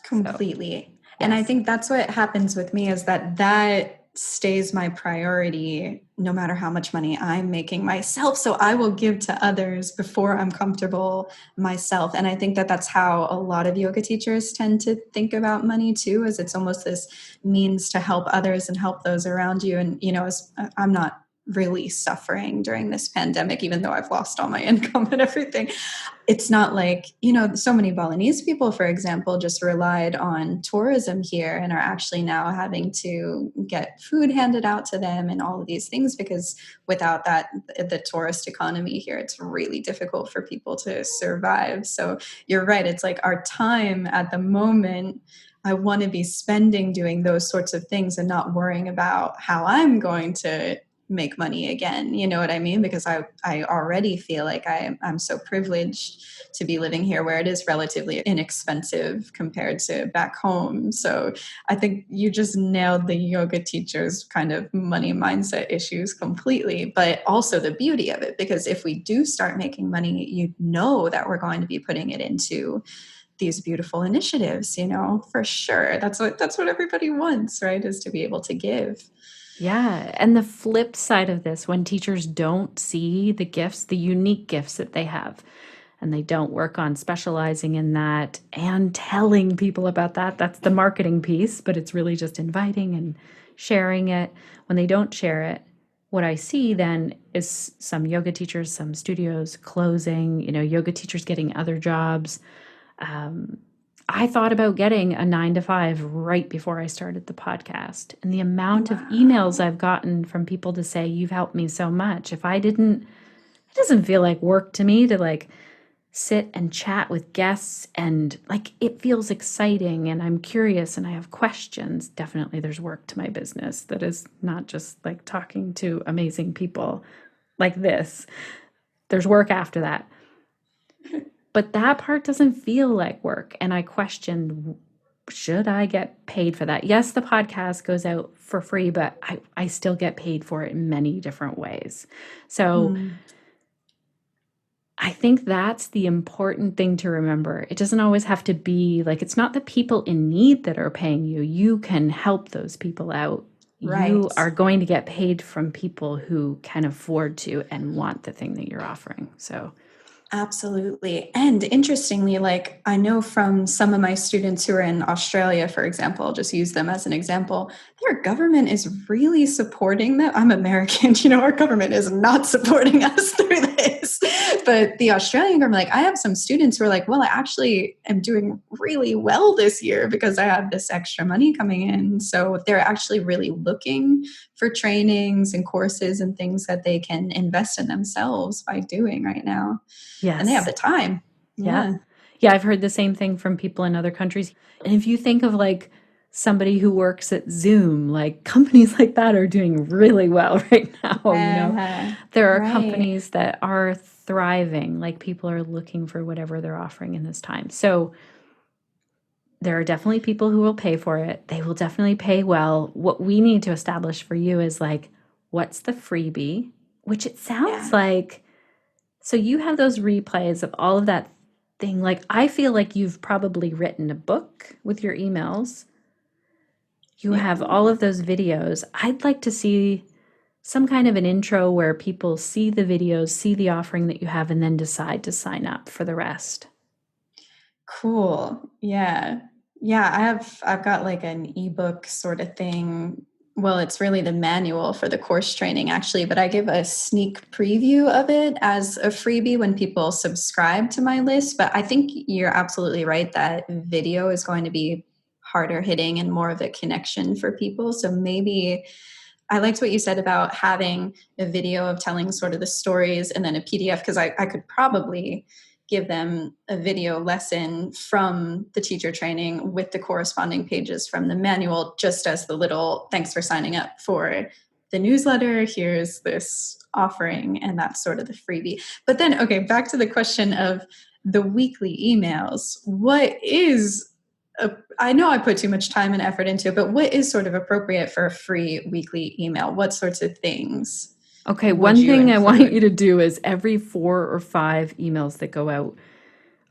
Completely. So, yes. And I think that's what happens with me is that stays my priority no matter how much money I'm making myself. So I will give to others before I'm comfortable myself. And I think that's how a lot of yoga teachers tend to think about money too, is it's almost this means to help others and help those around you. And, I'm not really suffering during this pandemic, even though I've lost all my income and everything. It's not like, so many Balinese people, for example, just relied on tourism here and are actually now having to get food handed out to them and all of these things, because without that, the tourist economy here, it's really difficult for people to survive. So you're right. It's like our time at the moment, I want to be spending doing those sorts of things and not worrying about how I'm going to make money again. You know what I mean? Because I already feel like I'm so privileged to be living here where it is relatively inexpensive compared to back home. So I think you just nailed the yoga teacher's kind of money mindset issues completely, but also the beauty of it, because if we do start making money, that we're going to be putting it into these beautiful initiatives, for sure. That's what everybody wants, right? Is to be able to give. Yeah. And the flip side of this, when teachers don't see the gifts, the unique gifts that they have, and they don't work on specializing in that and telling people about that. That's the marketing piece, but it's really just inviting and sharing it. When they don't share it, what I see then is some yoga teachers, some studios closing, yoga teachers getting other jobs. I thought about getting a 9 to 5 right before I started the podcast. And the amount of emails I've gotten from people to say, you've helped me so much. If I didn't, it doesn't feel like work to me to like sit and chat with guests, and like it feels exciting and I'm curious and I have questions. Definitely there's work to my business that is not just like talking to amazing people like this. There's work after that. But that part doesn't feel like work. And I questioned, should I get paid for that? Yes, the podcast goes out for free, but I still get paid for it in many different ways. So I think that's the important thing to remember. It doesn't always have to be like, it's not the people in need that are paying you. You can help those people out. Right. You are going to get paid from people who can afford to and want the thing that you're offering. So absolutely. And interestingly, like I know from some of my students who are in Australia, for example, I'll just use them as an example, their government is really supporting them. I'm American, our government is not supporting us through this. But the Australian government, like I have some students who are like, well, I actually am doing really well this year because I have this extra money coming in. So they're actually really looking for trainings and courses and things that they can invest in themselves by doing right now. yes. And they have the time. Yeah. I've heard the same thing from people in other countries. And if you think of like somebody who works at Zoom, like companies like that are doing really well right now. There are companies that are thriving, like people are looking for whatever they're offering in this time. So there are definitely people who will pay for it. They will definitely pay well. What we need to establish for you is like, what's the freebie? Which it sounds like, so you have those replays of all of that thing. Like, I feel like you've probably written a book with your emails. You have all of those videos. I'd like to see some kind of an intro where people see the videos, see the offering that you have, and then decide to sign up for the rest. Cool. Yeah. I've got like an ebook sort of thing. Well, it's really the manual for the course training actually, but I give a sneak preview of it as a freebie when people subscribe to my list. But I think you're absolutely right that video is going to be harder hitting and more of a connection for people. So maybe I liked what you said about having a video of telling sort of the stories and then a PDF, because I could probably give them a video lesson from the teacher training with the corresponding pages from the manual, just as the little thanks for signing up for the newsletter. Here's this offering, and that's sort of the freebie. But then, okay, back to the question of the weekly emails. What is I know I put too much time and effort into it, but what is sort of appropriate for a free weekly email? What sorts of things? Okay, one thing I want you to do is every 4 or 5 emails that go out,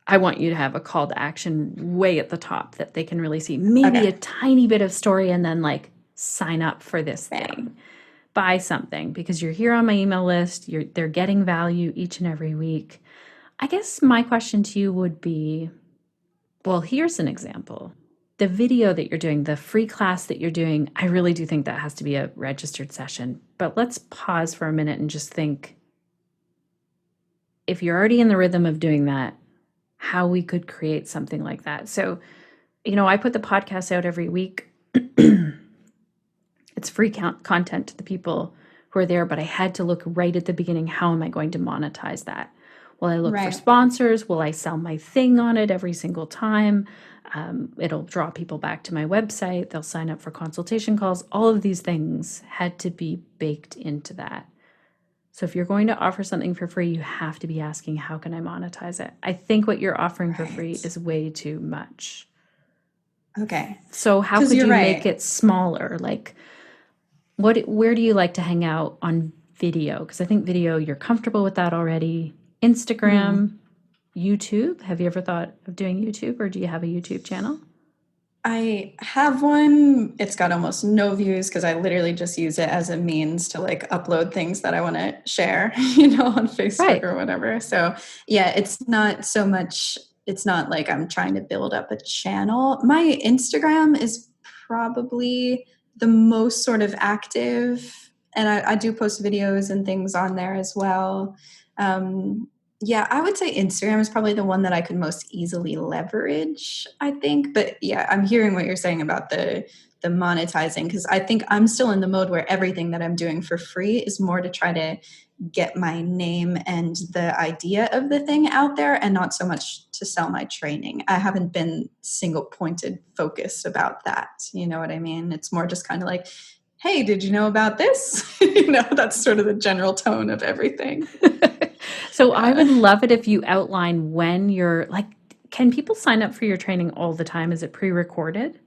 I want you to have a call to action way at the top that they can really see. Maybe a tiny bit of story and then like sign up for this thing. Buy something because you're here on my email list. They're getting value each and every week. I guess my question to you would be, well, here's an example. The video that you're doing, the free class that you're doing, I really do think that has to be a registered session. But let's pause for a minute and just think, if you're already in the rhythm of doing that, how we could create something like that. So, I put the podcast out every week. It's free content to the people who are there, but I had to look right at the beginning, how am I going to monetize that? Will I look for sponsors? Will I sell my thing on it every single time? It'll draw people back to my website. They'll sign up for consultation calls. All of these things had to be baked into that. So if you're going to offer something for free, you have to be asking, how can I monetize it? I think what you're offering for free is way too much. Okay. So how could you make it smaller? Like, where do you like to hang out on video? Because I think video, you're comfortable with that already. Instagram, YouTube. Have you ever thought of doing YouTube, or do you have a YouTube channel? I have one. It's got almost no views because I literally just use it as a means to like upload things that I want to share, on Facebook or whatever. So yeah, it's not so much, it's not like I'm trying to build up a channel. My Instagram is probably the most sort of active, and I do post videos and things on there as well. Yeah, I would say Instagram is probably the one that I could most easily leverage, I think. But yeah, I'm hearing what you're saying about the monetizing, because I think I'm still in the mode where everything that I'm doing for free is more to try to get my name and the idea of the thing out there, and not so much to sell my training. I haven't been single pointed focused about that. You know what I mean? It's more just kind of like, hey, did you know about this? That's sort of the general tone of everything. So I would love it if you outline when you're like, can people sign up for your training all the time? Is it pre-recorded?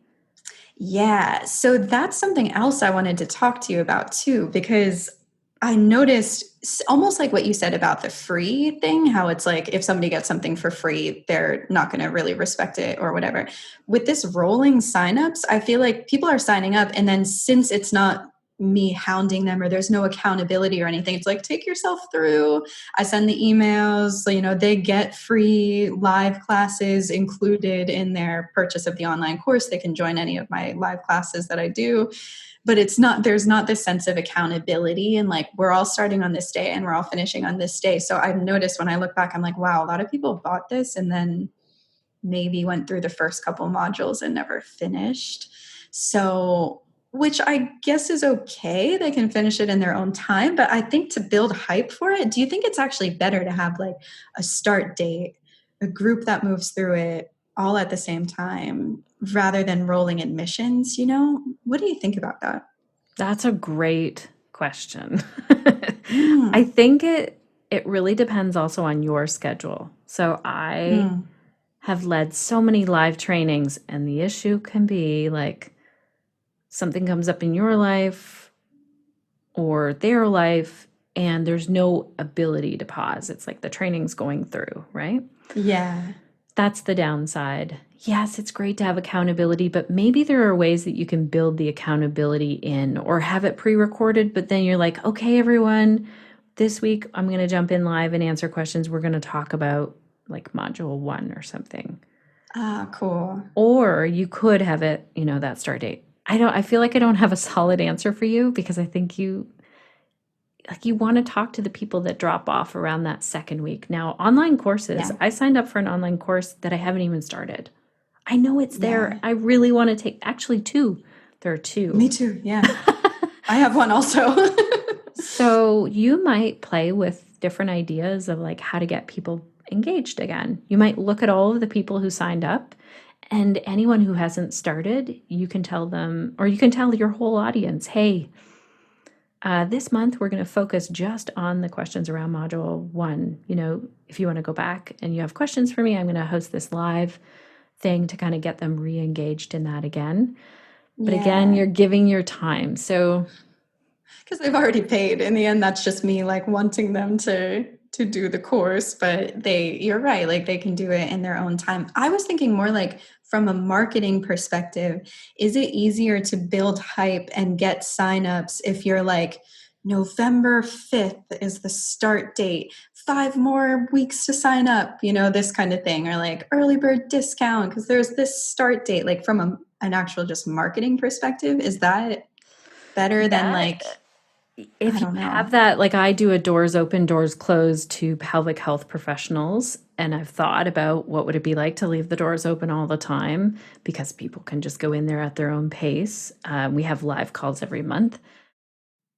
Yeah. So that's something else I wanted to talk to you about too, because I noticed almost like what you said about the free thing, how it's like if somebody gets something for free, they're not going to really respect it or whatever. With this rolling signups, I feel like people are signing up, and then since it's not me hounding them or there's no accountability or anything, it's like, take yourself through. I send the emails, they get free live classes included in their purchase of the online course. They can join any of my live classes that I do. But there's not this sense of accountability, and like, we're all starting on this day and we're all finishing on this day. So I've noticed when I look back, I'm like, wow, a lot of people bought this and then maybe went through the first couple modules and never finished. So, which I guess is okay. They can finish it in their own time. But I think to build hype for it, do you think it's actually better to have like a start date, a group that moves through it all at the same time, rather than rolling admissions? What do you think about that? That's a great question. I think it really depends also on your schedule. So I have led so many live trainings, and the issue can be like something comes up in your life or their life, and there's no ability to pause. It's like the training's going through, right? Yeah. That's the downside. Yes, it's great to have accountability, but maybe there are ways that you can build the accountability in or have it pre-recorded, but then you're like, okay, everyone, this week I'm going to jump in live and answer questions. We're going to talk about like module 1 or something. Ah, cool. Or you could have it, that start date. I feel like I don't have a solid answer for you, because I think you want to talk to the people that drop off around that second week. Now, online courses, I signed up for an online course that I haven't even started. I know it's there. I really want to take, actually 2. There are 2. Me too. Yeah. I have one also. So you might play with different ideas of like how to get people engaged again. You might look at all of the people who signed up, and anyone who hasn't started, you can tell them, or you can tell your whole audience, hey, this month we're going to focus just on the questions around module 1. If you want to go back and you have questions for me, I'm going to host this live thing to kind of get them re-engaged in that again. But again, you're giving your time. So because they've already paid. In the end, that's just me like wanting them to do the course, but you're right, like they can do it in their own time. I was thinking more like from a marketing perspective, is it easier to build hype and get signups if you're like, November 5th is the start date, 5 more weeks to sign up, this kind of thing, or like early bird discount because there's this start date, like from an actual just marketing perspective? Is that better than like, if you have that, like I do a doors open, doors closed to pelvic health professionals, and I've thought about what would it be like to leave the doors open all the time, because people can just go in there at their own pace. We have live calls every month.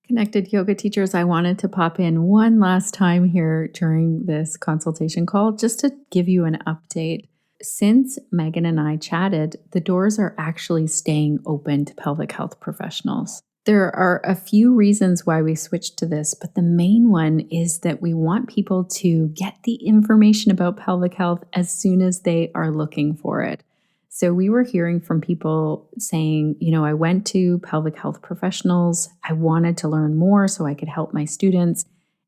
Connected yoga teachers, I wanted to pop in one last time here during this consultation call just to give you an update. Since Megan and I chatted, the doors are actually staying open to pelvic health professionals. There are a few reasons why we switched to this, but the main one is that we want people to get the information about pelvic health as soon as they are looking for it. So we were hearing from people saying, I went to pelvic health professionals. I wanted to learn more so I could help my students,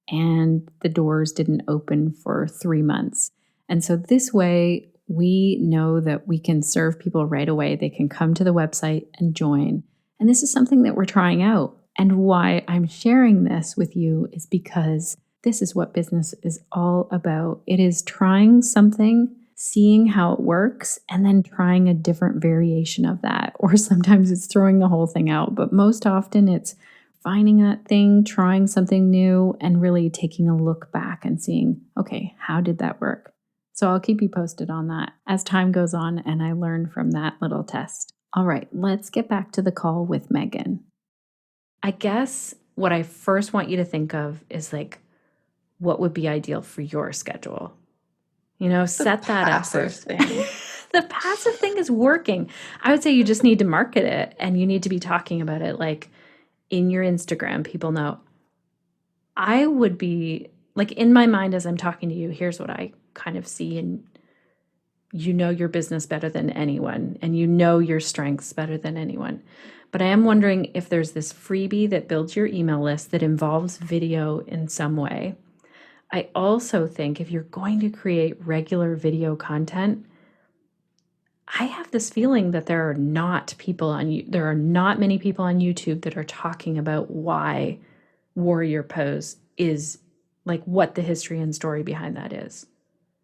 and the doors didn't open for 3 months. And so this way, we know that we can serve people right away. They can come to the website and join. And this is something that we're trying out. And why I'm sharing this with you is because this is what business is all about. It is trying something, seeing how it works, and then trying a different variation of that. Or sometimes it's throwing the whole thing out. But most often it's finding that thing, trying something new, and really taking a look back and seeing, okay, how did that work? So I'll keep you posted on that as time goes on and I learn from that little test. All right, let's get back to the call with Megan. I guess what I first want you to think of is like, what would be ideal for your schedule? Set that up first. The passive thing is working. I would say you just need to market it and you need to be talking about it like in your Instagram. People know. I would be like in my mind as I'm talking to you, here's what I kind of see, and you know your business better than anyone and you know your strengths better than anyone. But I am wondering if there's this freebie that builds your email list that involves video in some way. I also think if you're going to create regular video content, I have this feeling that there are not many people on YouTube that are talking about why warrior pose is, like what the history and story behind that is.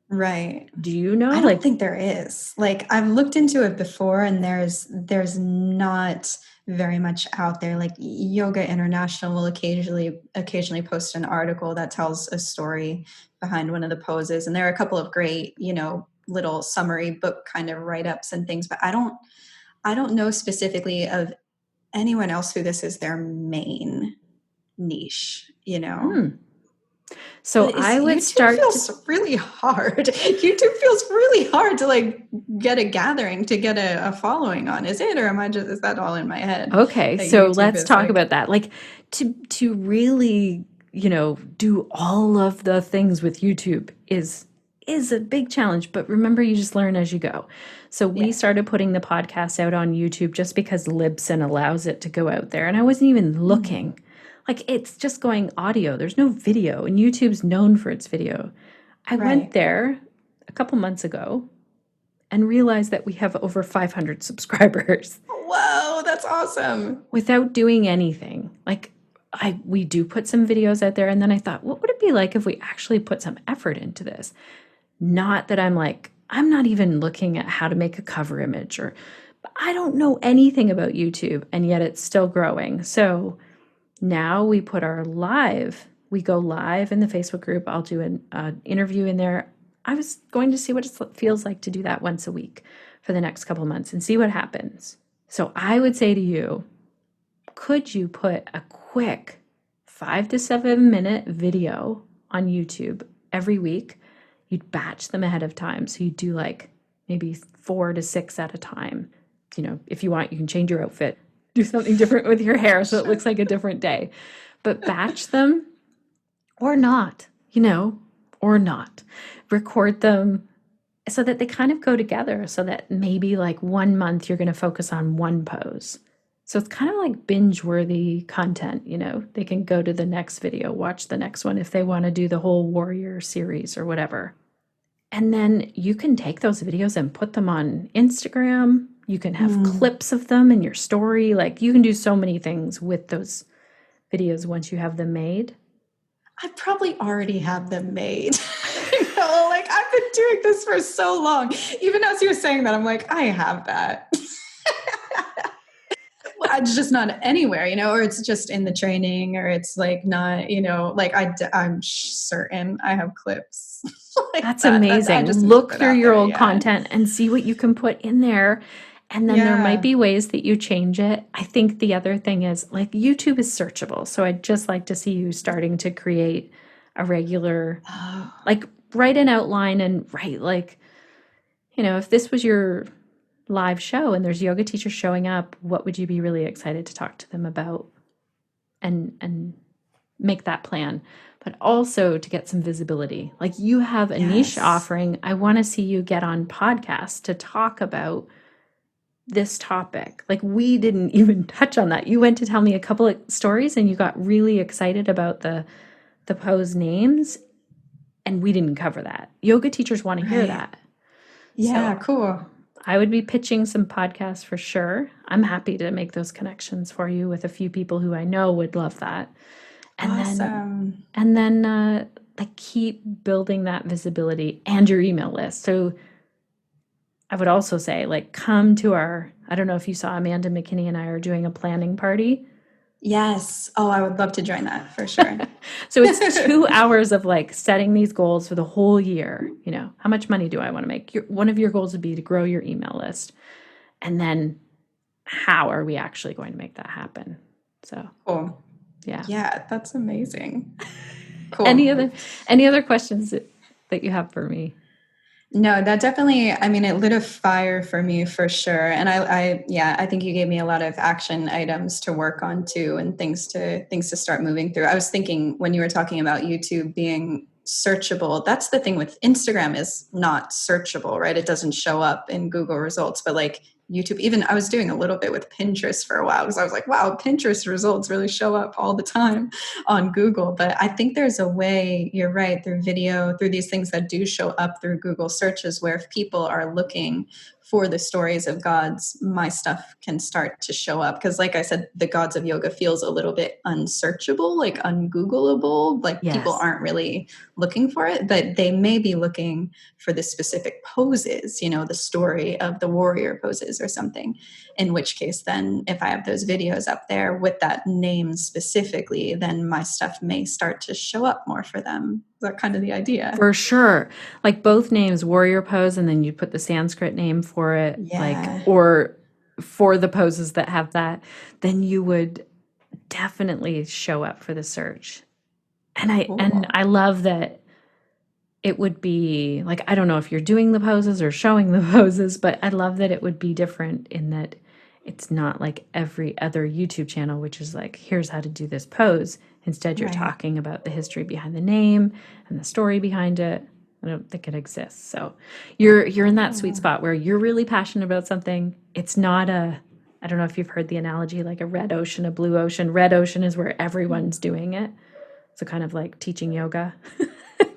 Right. Do you know? I don't think there is. Like I've looked into it before and there's not very much out there. Like Yoga International will occasionally post an article that tells a story behind one of the poses. And there are a couple of great, little summary book kind of write-ups and things, but I don't know specifically of anyone else who this is their main niche, So I would YouTube feels really hard. YouTube feels really hard to like get a gathering, to get a following on. Is it, or is that all in my head? Okay, so let's talk about that. Like to really, do all of the things with YouTube is a big challenge, but remember you just learn as you go. So we started putting the podcast out on YouTube just because Libsyn allows it to go out there, and I wasn't even looking. Like it's just going audio. There's no video, and YouTube's known for its video. I went there a couple months ago and realized that we have over 500 subscribers. Whoa, that's awesome. Without doing anything. Like we do put some videos out there, and then I thought, what would it be like if we actually put some effort into this? Not that I'm not even looking at how to make a cover image, but I don't know anything about YouTube, and yet it's still growing. So now we put we go live in the Facebook group. I'll do an interview in there. I was going to see what it feels like to do that once a week for the next couple months and see what happens. So I would say to you, could you put a quick 5 to 7 minute video on YouTube every week? You'd batch them ahead of time. So you do like maybe 4 to 6 at a time. If you want, you can change your outfit, do something different with your hair so it looks like a different day. But batch them or not, or not. Record them so that they kind of go together, so that maybe like 1 month you're going to focus on one pose. So it's kind of like binge-worthy content, They can go to the next video, watch the next one if they want to do the whole warrior series or whatever. And then you can take those videos and put them on Instagram. You can have clips of them in your story. Like you can do so many things with those videos once you have them made. I probably already have them made. I've been doing this for so long. Even as you're saying that, I'm like, I have that. It's just not anywhere, or it's just in the training, or it's like not, I'm certain I have clips. That's amazing. Look through your old content and see what you can put in there. And then there might be ways that you change it. I think the other thing is like YouTube is searchable. So I'd just like to see you starting to create a regular, like write an outline and write like, if this was your live show and there's yoga teachers showing up, what would you be really excited to talk to them about and make that plan? But also to get some visibility. Like you have a niche offering. I want to see you get on podcasts to talk about this topic. Like we didn't even touch on that. You went to tell me a couple of stories and you got really excited about the pose names, and we didn't cover that. Yoga teachers want to hear that. Yeah, cool. I would be pitching some podcasts for sure. I'm happy to make those connections for you with a few people who I know would love that. And Awesome. then like keep building that visibility and your email list. So I would also say, like, come to I don't know if you saw Amanda McKinney and I are doing a planning party. Yes. Oh, I would love to join that for sure. So it's 2 hours of like setting these goals for the whole year. You know, how much money do I want to make? One of your goals would be to grow your email list. And then how are we actually going to make that happen? So, Cool. yeah. Yeah, that's amazing. Cool. Any other questions that you have for me? No, that definitely, I mean, it lit a fire for me for sure. And I think you gave me a lot of action items to work on too, and things to start moving through. I was thinking when you were talking about YouTube being searchable, that's the thing with Instagram is not searchable, right? It doesn't show up in Google results, but like YouTube, even I was doing a little bit with Pinterest for a while because I was like, wow, Pinterest results really show up all the time on Google. But I think there's a way, you're right, through video, through these things that do show up through Google searches, where if people are looking for the stories of gods, my stuff can start to show up. Because like I said, the gods of yoga feels a little bit unsearchable, like ungoogleable, like people aren't really looking for it, but they may be looking for the specific poses, you know, the story of the warrior poses or something, in which case then if I have those videos up there with that name specifically, then my stuff may start to show up more for them. Is that kind of the idea? For sure. Like both names, warrior pose, and then you put the Sanskrit name for it, Yeah. or for the poses that have that, then you would definitely show up for the search. And I love that it would be like, I don't know if you're doing the poses or showing the poses, but I love that it would be different in that it's not like every other YouTube channel, which is like, here's how to do this pose. Instead, you're talking about the history behind the name and the story behind it. I don't think it exists. So you're in that sweet spot where you're really passionate about something. It's not I don't know if you've heard the analogy, like a red ocean, a blue ocean. Red ocean is where everyone's doing it. So kind of like teaching yoga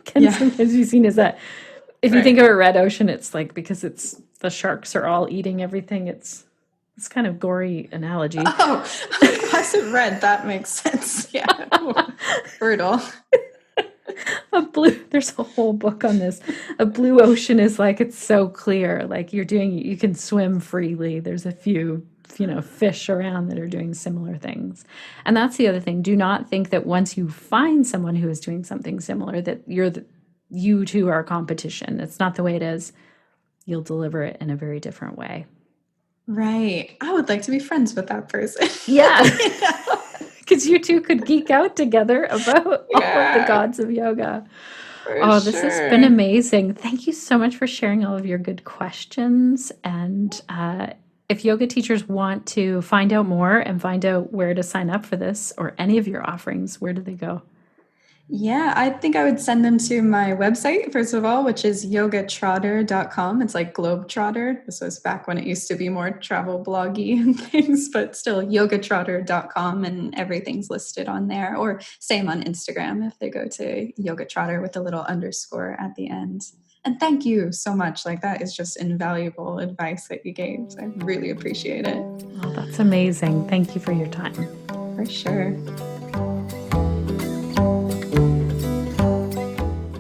can sometimes be seen as that. If you think of a red ocean, it's like, because the sharks are all eating everything. It's kind of gory analogy. Oh, I said red. That makes sense. Yeah. Brutal. There's a whole book on this. A blue ocean is like, it's so clear. Like you can swim freely. There's a few, fish around that are doing similar things. And that's the other thing. Do not think that once you find someone who is doing something similar, that you two are competition. It's not the way it is. You'll deliver it in a very different way. Right. I would like to be friends with that person. Yeah. Because you two could geek out together about all of the gods of yoga. This has been amazing. Thank you so much for sharing all of your good questions. And if yoga teachers want to find out more and find out where to sign up for this or any of your offerings, where do they go? Yeah, I think I would send them to my website, first of all, which is yogatrotter.com. It's like Globetrotter. This was back when it used to be more travel bloggy and things, but still yogatrotter.com, and everything's listed on there. Or same on Instagram if they go to Yogatrotter with a little underscore at the end. And thank you so much. Like, that is just invaluable advice that you gave. So I really appreciate it. Oh, that's amazing. Thank you for your time. For sure.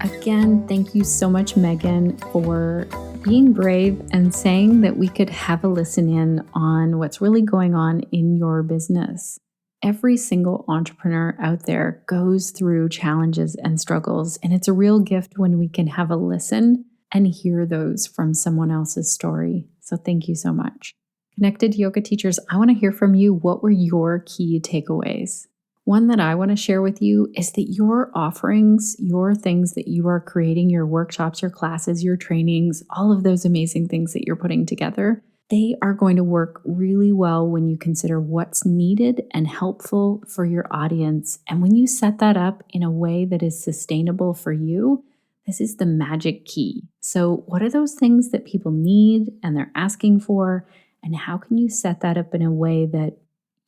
Again, thank you so much, Megan, for being brave and saying that we could have a listen in on what's really going on in your business. Every single entrepreneur out there goes through challenges and struggles, and it's a real gift when we can have a listen and hear those from someone else's story. So thank you so much. Connected Yoga Teachers, I want to hear from you. What were your key takeaways? One that I want to share with you is that your offerings, your things that you are creating, your workshops, your classes, your trainings, all of those amazing things that you're putting together, they are going to work really well when you consider what's needed and helpful for your audience. And when you set that up in a way that is sustainable for you, this is the magic key. So what are those things that people need and they're asking for? And how can you set that up in a way that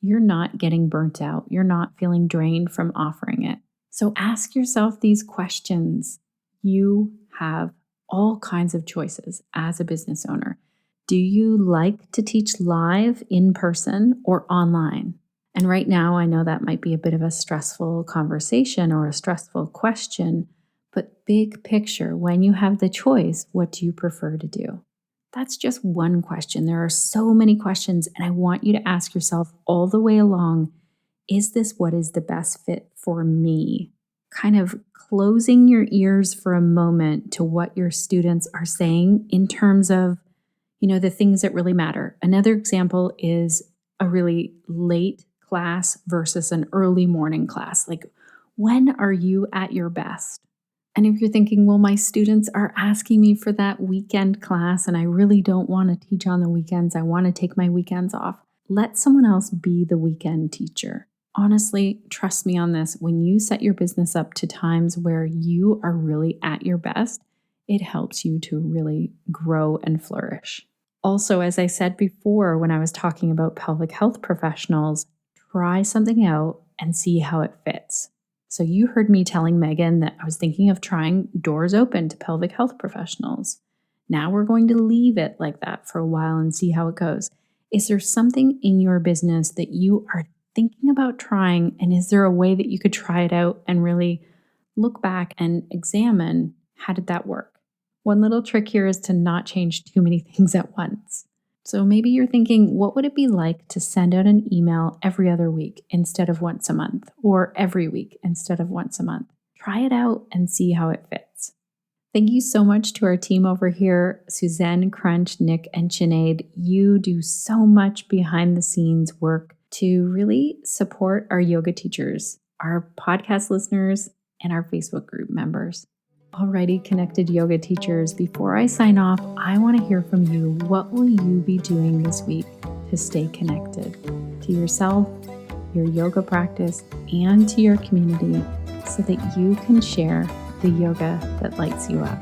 you're not getting burnt out, you're not feeling drained from offering it? So ask yourself these questions. You have all kinds of choices as a business owner. Do you like to teach live, in person, or online? And right now, I know that might be a bit of a stressful conversation or a stressful question, but big picture, when you have the choice, what do you prefer to do? That's just one question. There are so many questions, and I want you to ask yourself all the way along, is this what is the best fit for me? Kind of closing your ears for a moment to what your students are saying in terms of, the things that really matter. Another example is a really late class versus an early morning class. Like, when are you at your best? And if you're thinking, well, my students are asking me for that weekend class and I really don't want to teach on the weekends, I want to take my weekends off, let someone else be the weekend teacher. Honestly, trust me on this, when you set your business up to times where you are really at your best, it helps you to really grow and flourish. Also, as I said before, when I was talking about pelvic health professionals, try something out and see how it fits. So you heard me telling Megan that I was thinking of trying doors open to pelvic health professionals. Now we're going to leave it like that for a while and see how it goes. Is there something in your business that you are thinking about trying, and is there a way that you could try it out and really look back and examine, how did that work? One little trick here is to not change too many things at once. So maybe you're thinking, what would it be like to send out an email every other week instead of once a month, or every week instead of once a month? Try it out and see how it fits. Thank you so much to our team over here, Suzanne, Crunch, Nick, and Sinead. You do so much behind the scenes work to really support our yoga teachers, our podcast listeners, and our Facebook group members. Alrighty, connected yoga teachers, before I sign off, I want to hear from you. What will you be doing this week to stay connected to yourself, your yoga practice, and to your community so that you can share the yoga that lights you up?